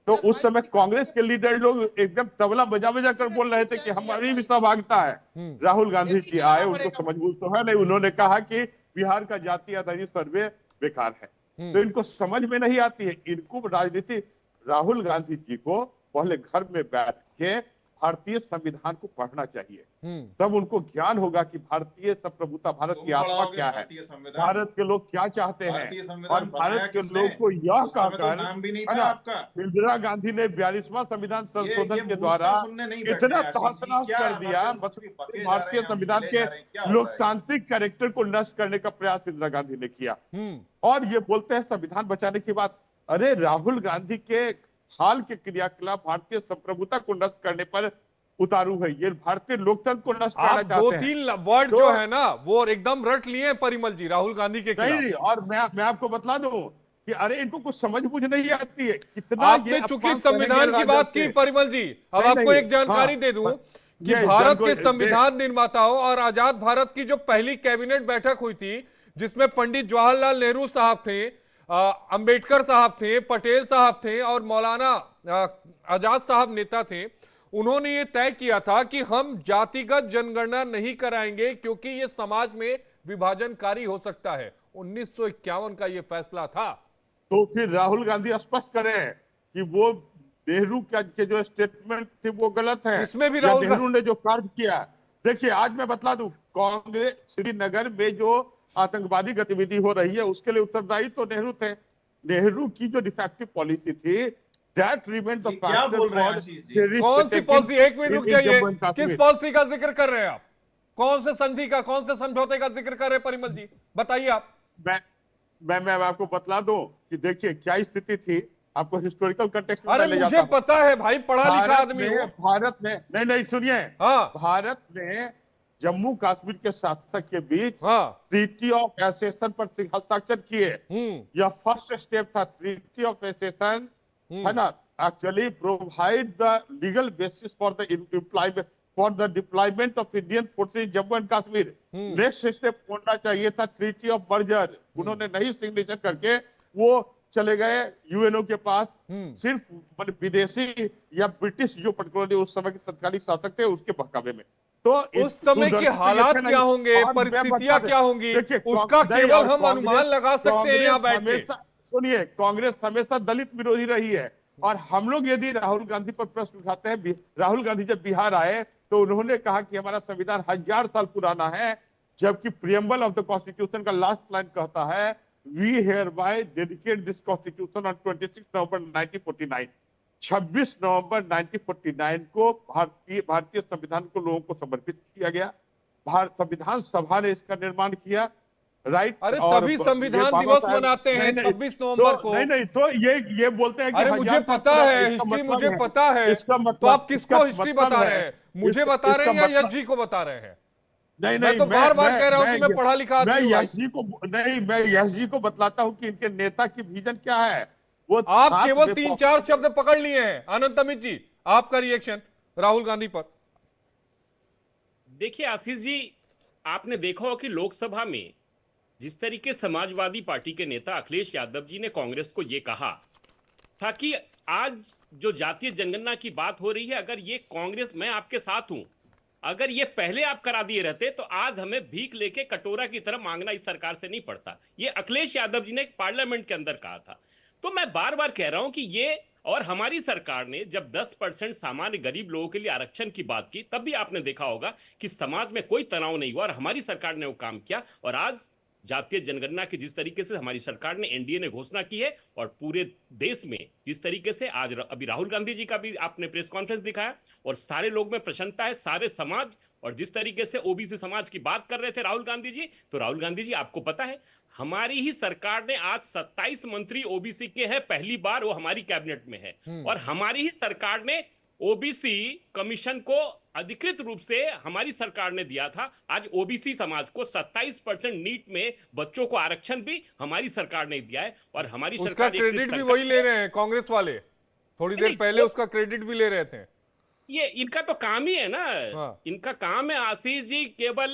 तो उस समय कांग्रेस के लीडर लोग एकदम तबला बजा बजा कर बोल रहे थे कि हमारी भी सहभागिता है। राहुल गांधी जी आए, उनको समझ बूझ तो है नहीं, उन्होंने कहा कि बिहार का जाति आधारित सर्वे बेकार है। तो इनको समझ में नहीं आती है। इनको राजनीति, राहुल गांधी जी को पहले घर में बैठ के भारतीय संविधान को पढ़ना चाहिए, तब उनको ज्ञान होगा कि भारतीय संप्रभुता, भारत की आत्मा क्या है, भारत के लोग क्या चाहते हैं। और भारत के लोग को यह कहकर इंदिरा गांधी ने 42वां संविधान संशोधन के द्वारा इतना तहस नहस कर दिया, भारतीय संविधान के लोकतांत्रिक कैरेक्टर को नष्ट करने का प्रयास इंदिरा गांधी ने किया। और ये बोलते हैं संविधान बचाने की बात। अरे राहुल गांधी के हाल के क्रियाकलाप भारतीय संप्रभुता को नष्ट करने पर उतारू है, ये भारतीय लोकतंत्र को नष्ट करना चाहते हैं। 2-3 वर्ड जो है ना वो एकदम रट लिए परिमल जी राहुल गांधी के खिलाफ। नहीं, और मैं आपको बतला दूं कि अरे इनको कुछ समझ बुझ नहीं आती है कितना। आपने चूंकि संविधान की बात की परिमल जी, अब आपको एक जानकारी दे दूं कि भारत के संविधान निर्माताओं और आजाद भारत की जो पहली कैबिनेट बैठक हुई थी, जिसमें पंडित जवाहरलाल नेहरू साहब थे, अंबेडकर साहब थे, पटेल साहब थे और मौलाना आजाद साहब नेता थे, उन्होंने ये तय किया था कि हम जातिगत जनगणना नहीं कराएंगे क्योंकि ये समाज में विभाजनकारी हो सकता है। 1951 का ये फैसला था। तो फिर राहुल गांधी स्पष्ट करें कि वो नेहरू के जो स्टेटमेंट थे वो गलत है। इसमें भी राहुल नेहरू ने जो कार्य किया, देखिए आज मैं बतला दूं, कांग्रेस श्रीनगर में जो आतंकवादी गतिविधि हो रही है उसके लिए उत्तरदायी तो नेहरू थे। नेहरू की जो डिफेक्टिव पॉलिसी थी, That remained the क्या बोल रहे हैं आशीष जी? कौन सी पॉलिसी, एक मिनट रुक जाइए, किस पॉलिसी का जिक्र कर रहे हैं आप? कौन से संधि का, कौन से समझौते का जिक्र कर रहे हैं परिमल जी, बताइए आप। मैं आपको बतला दूं कि देखिए क्या स्थिति थी, आपको हिस्टोरिकल कंटेक्स्ट में अरे ले मुझे जाता हूं। पता है भाई, पढ़ा लिखा आदमी हूं। भारत ने नहीं सुनिए, हाँ, भारत ने जम्मू कश्मीर के शासक के बीच हाँ, ट्रीटी ऑफ एसेशन पर हस्ताक्षर किए। यह फर्स्ट स्टेप था। ट्रीटी ऑफ एसेशन है ना, actually provide the legal basis for the employment for the deployment of Indian forces in Jammu and Kashmir. Next step होना चाहिए था ट्रीटी ऑफ मर्जर। उन्होंने नहीं सिग्नेचर करके वो चले गए यूएनओ के पास। सिर्फ विदेशी या ब्रिटिश जो पर्टिकुलरली उस समय के तत्कालिक शासक थे उसके बहकावे में। तो उस समय के हालात क्या होंगे, परिस्थितियां क्या होंगी, उसका केवल हम अनुमान लगा सकते हैं यहाँ बैठ के। सुनिए, कांग्रेस हमेशा दलित विरोधी रही है, और हम लोग यदि राहुल गांधी पर प्रश्न उठाते हैं, राहुल गांधी जब बिहार आए तो उन्होंने कहा कि हमारा संविधान 1000 साल पुराना है, जबकि प्रियम्बल ऑफ द कॉन्स्टिट्यूशन का लास्ट लाइन कहता है we hereby dedicate this constitution on 26 नवंबर 1949। 26 नवंबर 1949 को भारतीय संविधान को लोगों को समर्पित किया गया। भारत संविधान सभा ने इसका निर्माण किया, राइट। अरे तभी संविधान दिवस मनाते हैं 26 नवंबर को। नहीं तो ये बोलते हैं कि अरे मुझे पता है हिस्ट्री, मुझे पता है। तो आप किसको हिस्ट्री बता रहे हैं, मुझे बता रहे हैं या यश जी को बता रहे हैं? नहीं मैं तो बार बार कह रहा हूं कि मैं पढ़ा लिखा आदमी हूं। मैं यश जी को बतलाता हूं कि इनके नेता की विजन क्या है। वो आप केवल 3-4 शब्द पकड़ लिए हैं। अनंत अमित जी, आपका रिएक्शन राहुल गांधी पर। देखिए आशीष जी, आपने देखा हो कि लोकसभा में जिस तरीके समाजवादी पार्टी के नेता अखिलेश यादव जी ने कांग्रेस को यह कहा था कि आज जो जातीय जनगणना की बात हो रही है, अगर ये कांग्रेस, मैं आपके साथ हूं, अगर ये पहले आप करा दिए रहते तो आज हमें भीख लेके कटोरा की तरह मांगना इस सरकार से नहीं पड़ता। ये अखिलेश यादव जी ने पार्लियामेंट के अंदर कहा था। तो मैं बार बार कह रहा हूं कि ये, और हमारी सरकार ने जब 10% सामान्य गरीब लोगों के लिए आरक्षण की बात की, तब भी आपने देखा होगा कि समाज में कोई तनाव नहीं हुआ और हमारी सरकार ने वो काम किया। और आज जातीय जनगणना की जिस तरीके से हमारी सरकार ने, एनडीए ने घोषणा की है, और पूरे देश में जिस तरीके से आज अभी राहुल गांधी जी का भी आपने प्रेस कॉन्फ्रेंस दिखाया और सारे लोग में प्रसन्नता है, सारे समाज, और जिस तरीके से ओबीसी समाज की बात कर रहे थे राहुल गांधी जी, तो राहुल गांधी जी आपको पता है हमारी ही सरकार ने आज 27 मंत्री ओबीसी के हैं, पहली बार वो हमारी कैबिनेट में है। और हमारी ही सरकार ने ओबीसी कमीशन को अधिकृत रूप से हमारी सरकार ने दिया था। आज ओबीसी समाज को 27% नीट में बच्चों को आरक्षण भी हमारी सरकार ने दिया है। और हमारी उसका सरकार क्रेडिट भी वही ले रहे हैं कांग्रेस वाले, थोड़ी देर पहले उसका क्रेडिट भी ले रहे थे। ये इनका तो काम ही है ना। हाँ। इनका काम है आशीष जी, केवल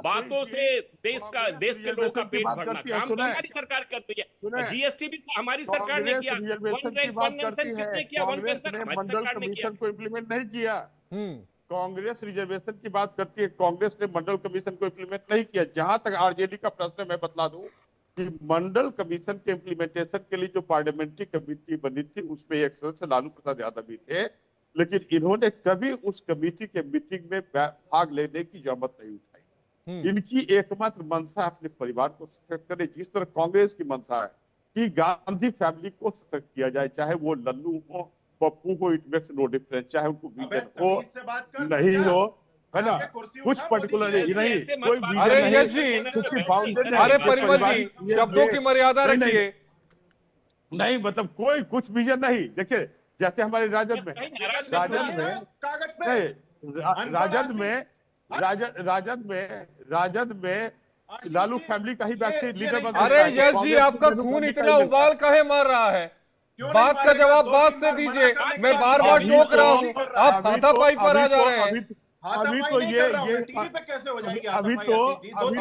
बातों से देश के लोगों का पेट भरना। काम तो हमारी सरकार करती है। जीएसटी भी हमारी सरकार ने किया, वन रैंक वन नेशन किसने किया, वन पेंशन हमारी सरकार ने किया। को इम्प्लीमेंट नहीं किया। कांग्रेस रिजर्वेशन की बात करती है, कांग्रेस ने मंडल कमीशन को इम्प्लीमेंट नहीं किया। जहां तक आरजेडी का प्रश्न है, मैं बतला दूं कि मंडल कमीशन के इम्प्लीमेंटेशन के लिए जो पार्लियामेंट्री कमेटी बनी थी, उसमें एक सदस्य लालू प्रसाद यादव भी थे, लेकिन इन्होंने कभी उस कमेटी के मीटिंग में भाग लेने की जहमत नहीं उठाई। इनकी एकमात्र मंशा अपने परिवार को सशक्त करे, जिस तरह कांग्रेस की मंशा है कि गांधी फैमिली को सशक्त किया जाए, चाहे वो लल्लू हो, पप्पू हो, इट मेक्स नो डिफरेंस, चाहे उनको विजन हो नहीं हो, है ना, कुछ पर्टिकुलर नहीं, कोई विजन अरे नहीं। यश जी, अरे परिमल जी, शब्दों की मर्यादा रखिए। नहीं मतलब कोई कुछ विजन नहीं। देखिए जैसे हमारे राजद में लालू फैमिली का ही व्यक्ति लीडर बन। अरे यश जी, आपका खून इतना उबाल काहे मार रहा है? बात का जवाब बात से दीजिए। मैं बार बार टोक रहा हूँ, आप हाथापाई पर आ जा रहे हैं। अभी तो ये टीवी पे कैसे हो जाएगी? अभी तो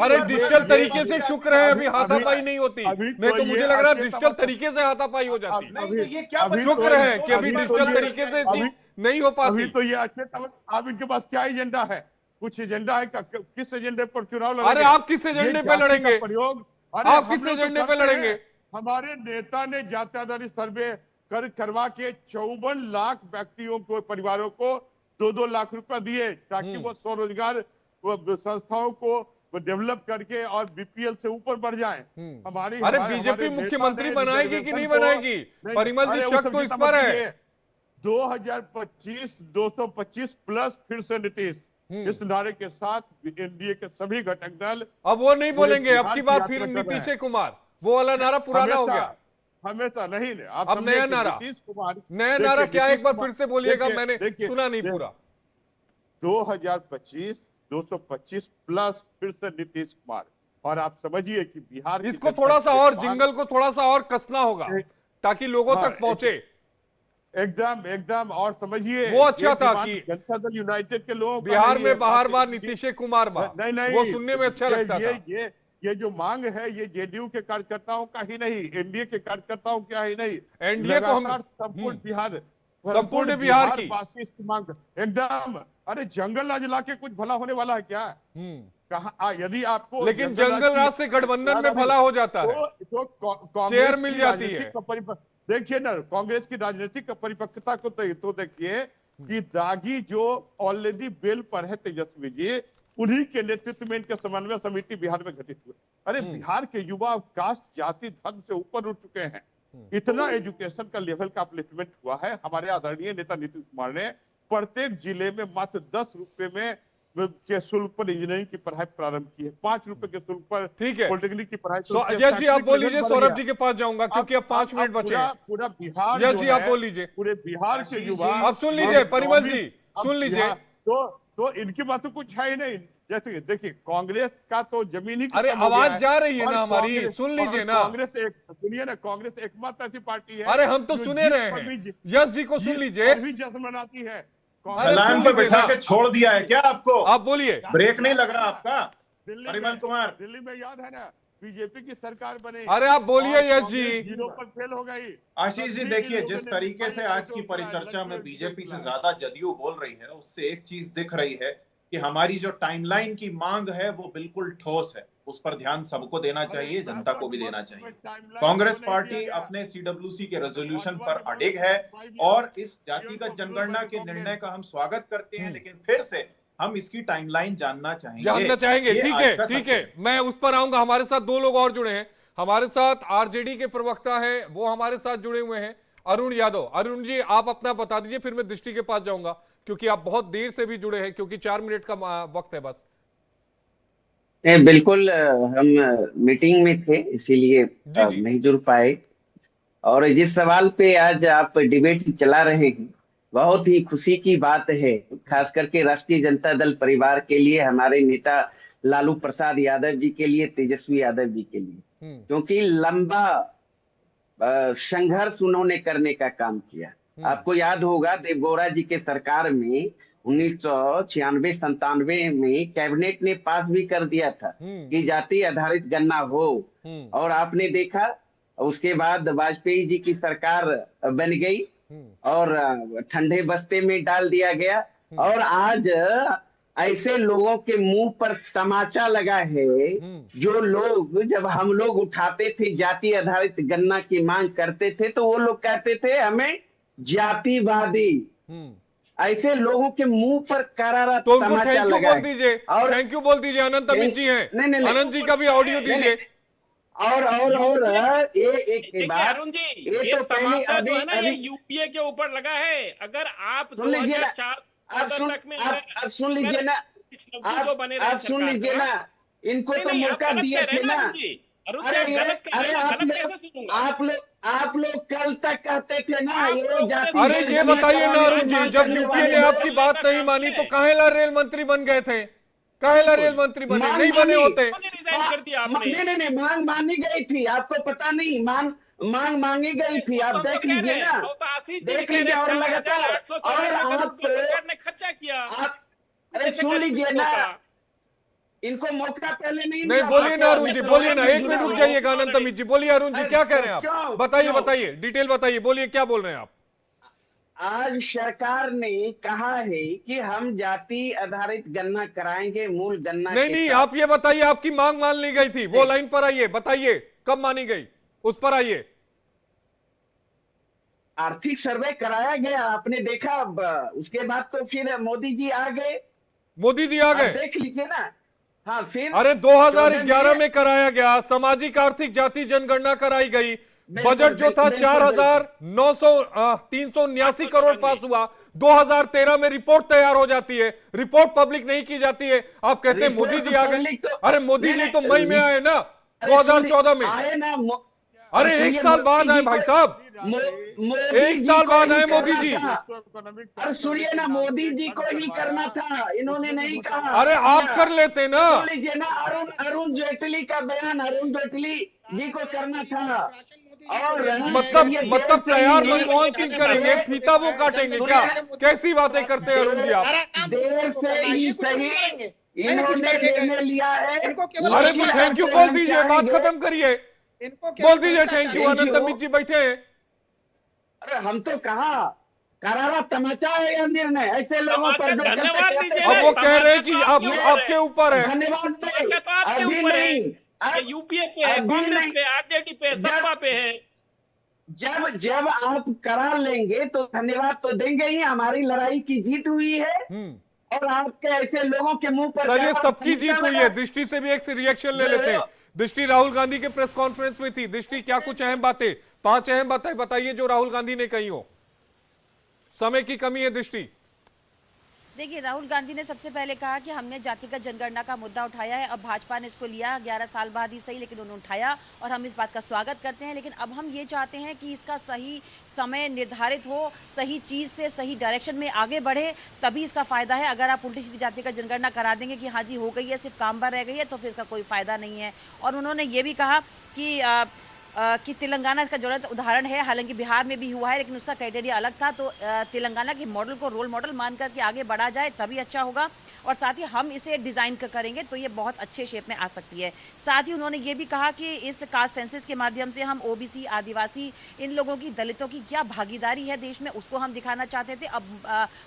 अरे डिजिटल तरीके से शुक्र है अभी हाथापाई नहीं होती, नहीं तो मुझे लग रहा है डिजिटल तरीके से हाथापाई हो जाती। शुक्र है कि अभी डिजिटल तरीके से चीज नहीं हो पाती। अभी तो ये अच्छे, अब इनके पास क्या एजेंडा है? कुछ एजेंडा है? किस एजेंडे पर चुनाव लड़ेंगे? अरे आप किस एजेंडे पे लड़ेंगे? आप किस एजेंडे पे लड़ेंगे? हमारे नेता ने जाति आधारित सर्वे करवा के 54 लाख व्यक्तियों को, परिवारों को 2-2 लाख रुपया दिए ताकि वो स्वरोजगार संस्थाओं को डेवलप करके और बीपीएल से ऊपर बढ़ जाएं। हमारी अरे बीजेपी मुख्यमंत्री बनाएगी कि नहीं बनाएगी? परिमल जी, शक तो इस पर है। 2025 225 प्लस फिर से नीतीश, इस नारे के साथ एनडीए के सभी घटक दल। अब वो नहीं बोलेंगे, अब की बात फिर नीतीश कुमार, वो वाला नारा पुराना हो गया। हमेशा नहीं, आप अब नया नारा, नीतीश कुमार, नया नारा क्या? एक बार फिर से बोलिएगा, मैंने सुना नहीं पूरा। 2025 225 प्लस फिर से नीतीश कुमार। और आप समझिए कि बिहार, इसको थोड़ा सा और, जिंगल को थोड़ा सा और कसना होगा ताकि लोगों तक पहुंचे। एकदम और समझिए, वो अच्छा था कि जनता दल यूनाइटेड के लोग बिहार में बाहर बार नीतीश कुमार बार, नहीं, वो सुनने में अच्छा लगता था। ये जो मांग है, ये जेडीयू के कार्यकर्ताओं का ही नहीं, एनडीए के कार्यकर्ताओं का ही नहीं, एनडीए तो हम संपूर्ण बिहार की इसकी मांग एकदम। अरे जंगल राज ला के कुछ भला होने वाला है क्या? कहा यदि आपको, लेकिन जंगल राज से गठबंधन में भला हो जाता है, तो चेयर मिल जाती है। देखिए ना, कांग्रेस की राजनीतिक परिपक्वता को तो देखिए कि दागी जो ऑलरेडी बेल पर है तेजस्वी जी, उन्हीं के नेतृत्व में इनके समन्वय समिति बिहार में गठित हुई। अरे बिहार के युवा कास्ट, जाति, धर्म से ऊपर उठ चुके हैं। इतना एजुकेशन का लेवल का अपलिफ्टमेंट हुआ है। हमारे आदरणीय नेता नीतीश कुमार ने प्रत्येक जिले में मात्र 10 रुपए में के शुल्क पर इंजीनियरिंग की पढ़ाई प्रारंभ की है, 5 रुपए के शुल्क पर पॉलिटेक्निक की पढ़ाई। अजय जी आप बोल लीजिए, सौरभ जी के पास जाऊंगा क्योंकि अब 5 मिनट बचे हैं। पूरा बिहार, यश जी आप बोल लीजिए। पूरे बिहार के युवा, अब सुन लीजिए, परिमल जी सुन लीजिए। तो इनकी बात तो कुछ है ही नहीं। जैसे देखिए, कांग्रेस का तो जमीन ही, अरे आवाज जा रही है ना हमारी, सुन लीजिए ना। कांग्रेस सुनिए ना, कांग्रेस एकमात्र ऐसी पार्टी है। अरे हम तो सुने रहे हैं, यश जी को सुन लीजिए। भी जश्न मनाती है। लाइन पर बैठा के छोड़ दिया है क्या आपको? आप बोलिए, ब्रेक नहीं लग रहा आपका? परिमल कुमार, दिल्ली में याद है ना, बीजेपी की सरकार बनी। अरे आप बोलिए यश जी। 0 पर फेल हो गई। आशीष जी देखिए, जिस तरीके से आज की परिचर्चा में बीजेपी से ज्यादा जदयू बोल रही है, उससे एक चीज दिख रही है कि हमारी जो टाइमलाइन की मांग है वो बिल्कुल ठोस है। उस पर ध्यान सबको देना चाहिए, जनता को भी देना चाहिए। कांग्रेस पार्टी अपने सीडब्ल्यूसी के रेजोल्यूशन पर अडिग है और इस जातिगत जनगणना के निर्णय का हम स्वागत करते हैं, लेकिन फिर से हम इसकी टाइमलाइन जानना चाहेंगे। ठीक है, मैं उस पर आऊंगा। हमारे साथ 2 लोग और जुड़े हैं। हमारे साथ आरजेडी के प्रवक्ता है, वो हमारे साथ जुड़े हुए हैं, अरुण यादव। अरुण जी आप अपना बता दीजिए, फिर मैं दृष्टि के पास जाऊंगा क्योंकि आप बहुत देर से भी जुड़े हैं, क्योंकि 4 मिनट का वक्त है बस। बिल्कुल, हम मीटिंग में थे इसीलिए नहीं जुड़ पाए। और जिस सवाल पे आज आप डिबेट चला रहे हैं, बहुत ही खुशी की बात है, खास करके राष्ट्रीय जनता दल परिवार के लिए, हमारे नेता लालू प्रसाद यादव जी के लिए, तेजस्वी यादव जी के लिए, क्योंकि लंबा संघर्ष उन्होंने करने का काम किया। आपको याद होगा देवगौड़ा जी के सरकार में 1996-97 में कैबिनेट ने पास भी कर दिया था कि जाति आधारित गणना हो। और आपने देखा उसके बाद वाजपेयी जी की सरकार बन गई और ठंडे बस्ते में डाल दिया गया। और आज ऐसे लोगों के मुंह पर तमाचा लगा है, जो लोग, जब हम लोग उठाते थे जाति आधारित गणना की मांग करते थे, तो वो लोग कहते थे हमें जातिवादी। ऐसे लोगों के मुंह पर करारा तमाचा लगा बोल दीजिए, और थैंक यू बोल दीजिए। अनंत अमित जी हैं, अनंत जी का भी ऑडियो दीजिए। और ये एक बात, अरुण जी, ये तो तमाचा जो है ना, ये यूपीए के ऊपर लगा है। अगर आप 2004 तक में आप सुन लीजिए ना, आप सुन लीजिए ना, इनको तो मौका दिए थे ना। आप लोग कल तक कहते थे ना ये जाति। अरे ये बताइए ना अरुण जी, जब यूपीए ने आपकी बात नहीं मानी तो काहेला रेल मंत्री बन गए थे? काहेला रेल मंत्री बने? नहीं बने होते। नहीं, मांग मानी गई थी, आपको पता नहीं? मांग मांगी गई थी, आप देख लीजिए ना, देख लीजिए। और लगातार, और आप खर्चा किया। अरे सुन लीजिए ना, इनको मौका पहले नहीं बोलिए ना अरुण जी, बोलिए ना, 1 मिनट रुक जाइएगा। अनंत अमित जी बोलिए। अरुण जी क्या कह रहे हैं आप? बताइए, डिटेल बताइए, बोलिए क्या बोल रहे हैं आप? आज सरकार ने कहा है कि हम जाति आधारित गणना कराएंगे, मूल गणना नहीं, आप ये बताइए, आपकी मांग मान ली गई थी, वो लाइन पर आइए, बताइए कब मानी गई, उस पर आइए। आर्थिक सर्वे कराया गया, आपने देखा। उसके बाद तो फिर मोदी जी आ गए। देख लीजिए ना। हाँ फिर अरे 2011 में कराया गया, सामाजिक आर्थिक जाति जनगणना कराई गई, बजट जो था 379 करोड़ पास हुआ। 2013 में रिपोर्ट तैयार हो जाती है, रिपोर्ट पब्लिक नहीं की जाती है। आप कहते हैं मोदी जी आ गए। अरे मोदी जी तो मई में आए ना, 2014 में आए ना। अरे एक साल बाद आए भाई साहब, एक साल बाद आए मोदी जी। अरे सुनिए ना, मोदी जी को ही करना था, इन्होंने नहीं कहा। अरे आप कर लेते ना, लीजिए ना, अरुण जेटली का बयान अरुण जेटली जी को करना था। और मतलब तैयार मनमोहन सिंह करेंगे, फीता वो काटेंगे क्या? कैसी बातें करते हैं अरुण जी आप? देर से ही सही इन्होंने निर्णय लिया है। अरे तो थैंक यू बोल दीजिए, बात खत्म करिए, बोल दीजिए थैंक यू। अनंत अमित जी बैठे हैं। अरे हम तो कहा करारा तमाचा है यह निर्णय, ऐसे लोगों पर धन्यवाद दीजिए। अब वो कह रहे हैं कि आप आपके ऊपर है। धन्यवाद अभी नहीं, यूपीए पे है, कांग्रेस पे, आरजेडी पे, सपा पे है। जब आप करार लेंगे तो धन्यवाद तो देंगे ही, हमारी लड़ाई की जीत हुई है। और आपके ऐसे लोगों के मुंह पर सर ये सबकी जीत हुई है। दृष्टि से भी एक रिएक्शन ले लेते हैं। दृष्टि राहुल गांधी के प्रेस कॉन्फ्रेंस में थी। दृष्टि क्या कुछ अहम बातें, 5 अहम बातें बताइए जो राहुल गांधी ने कही हो। समय की कमी है दृष्टि। देखिए, राहुल गांधी ने सबसे पहले कहा कि हमने जातिगत जनगणना का मुद्दा उठाया है। अब भाजपा ने इसको लिया 11 साल बाद ही सही, लेकिन उन्होंने उठाया और हम इस बात का स्वागत करते हैं। लेकिन अब हम ये चाहते हैं कि इसका सही समय निर्धारित हो, सही चीज़ से सही डायरेक्शन में आगे बढ़े, तभी इसका फायदा है। अगर आप उल्टी सीधी जाति का जनगणना करा देंगे कि हाँ जी हो गई है, सिर्फ काम भर रह गई है, तो फिर इसका कोई फायदा नहीं है। और उन्होंने ये भी कहा कि तेलंगाना इसका ज्वलंत उदाहरण है। हालांकि बिहार में भी हुआ है, लेकिन उसका क्राइटेरिया अलग था। तो तेलंगाना के मॉडल को रोल मॉडल मान करके आगे बढ़ा जाए तभी अच्छा होगा। और साथ ही हम इसे डिज़ाइन करेंगे तो ये बहुत अच्छे शेप में आ सकती है। साथ ही उन्होंने ये भी कहा कि इस कास्ट सेंसस के माध्यम से हम ओबीसी, आदिवासी, इन लोगों की, दलितों की क्या भागीदारी है देश में, उसको हम दिखाना चाहते थे। अब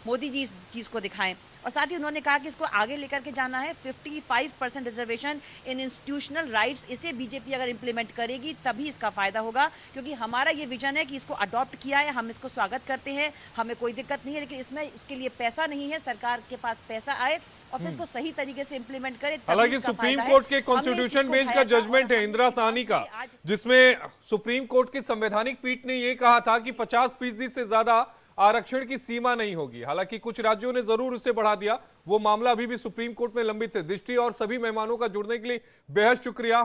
मोदी जी इस चीज़ को दिखाएं। और साथ ही उन्होंने कहा कि इसको आगे लेकर के जाना है। 55% रिजर्वेशन इन इंस्टीट्यूशनल राइट्स, इसे बीजेपी अगर इंप्लीमेंट करेगी तभी इसका फायदा होगा। क्योंकि हमारा ये विजन है कि इसको अडॉप्ट किया है, हम इसको स्वागत करते हैं, हमें कोई दिक्कत नहीं है। लेकिन इसमें इसके लिए पैसा नहीं है, सरकार के पास पैसा आए और फिर इसको सही तरीके से इंप्लीमेंट करे। हालांकि सुप्रीम कोर्ट के कॉन्स्टिट्यूशन बेंच का जजमेंट है इंदिरा साहनी का, जिसमें सुप्रीम कोर्ट की संवैधानिक पीठ ने यह कहा था कि 50% से ज्यादा आरक्षण की सीमा नहीं होगी। हालांकि कुछ राज्यों ने जरूर उसे बढ़ा दिया, वो मामला अभी भी सुप्रीम कोर्ट में लंबित है। दृष्टि और सभी मेहमानों का जुड़ने के लिए बेहद शुक्रिया।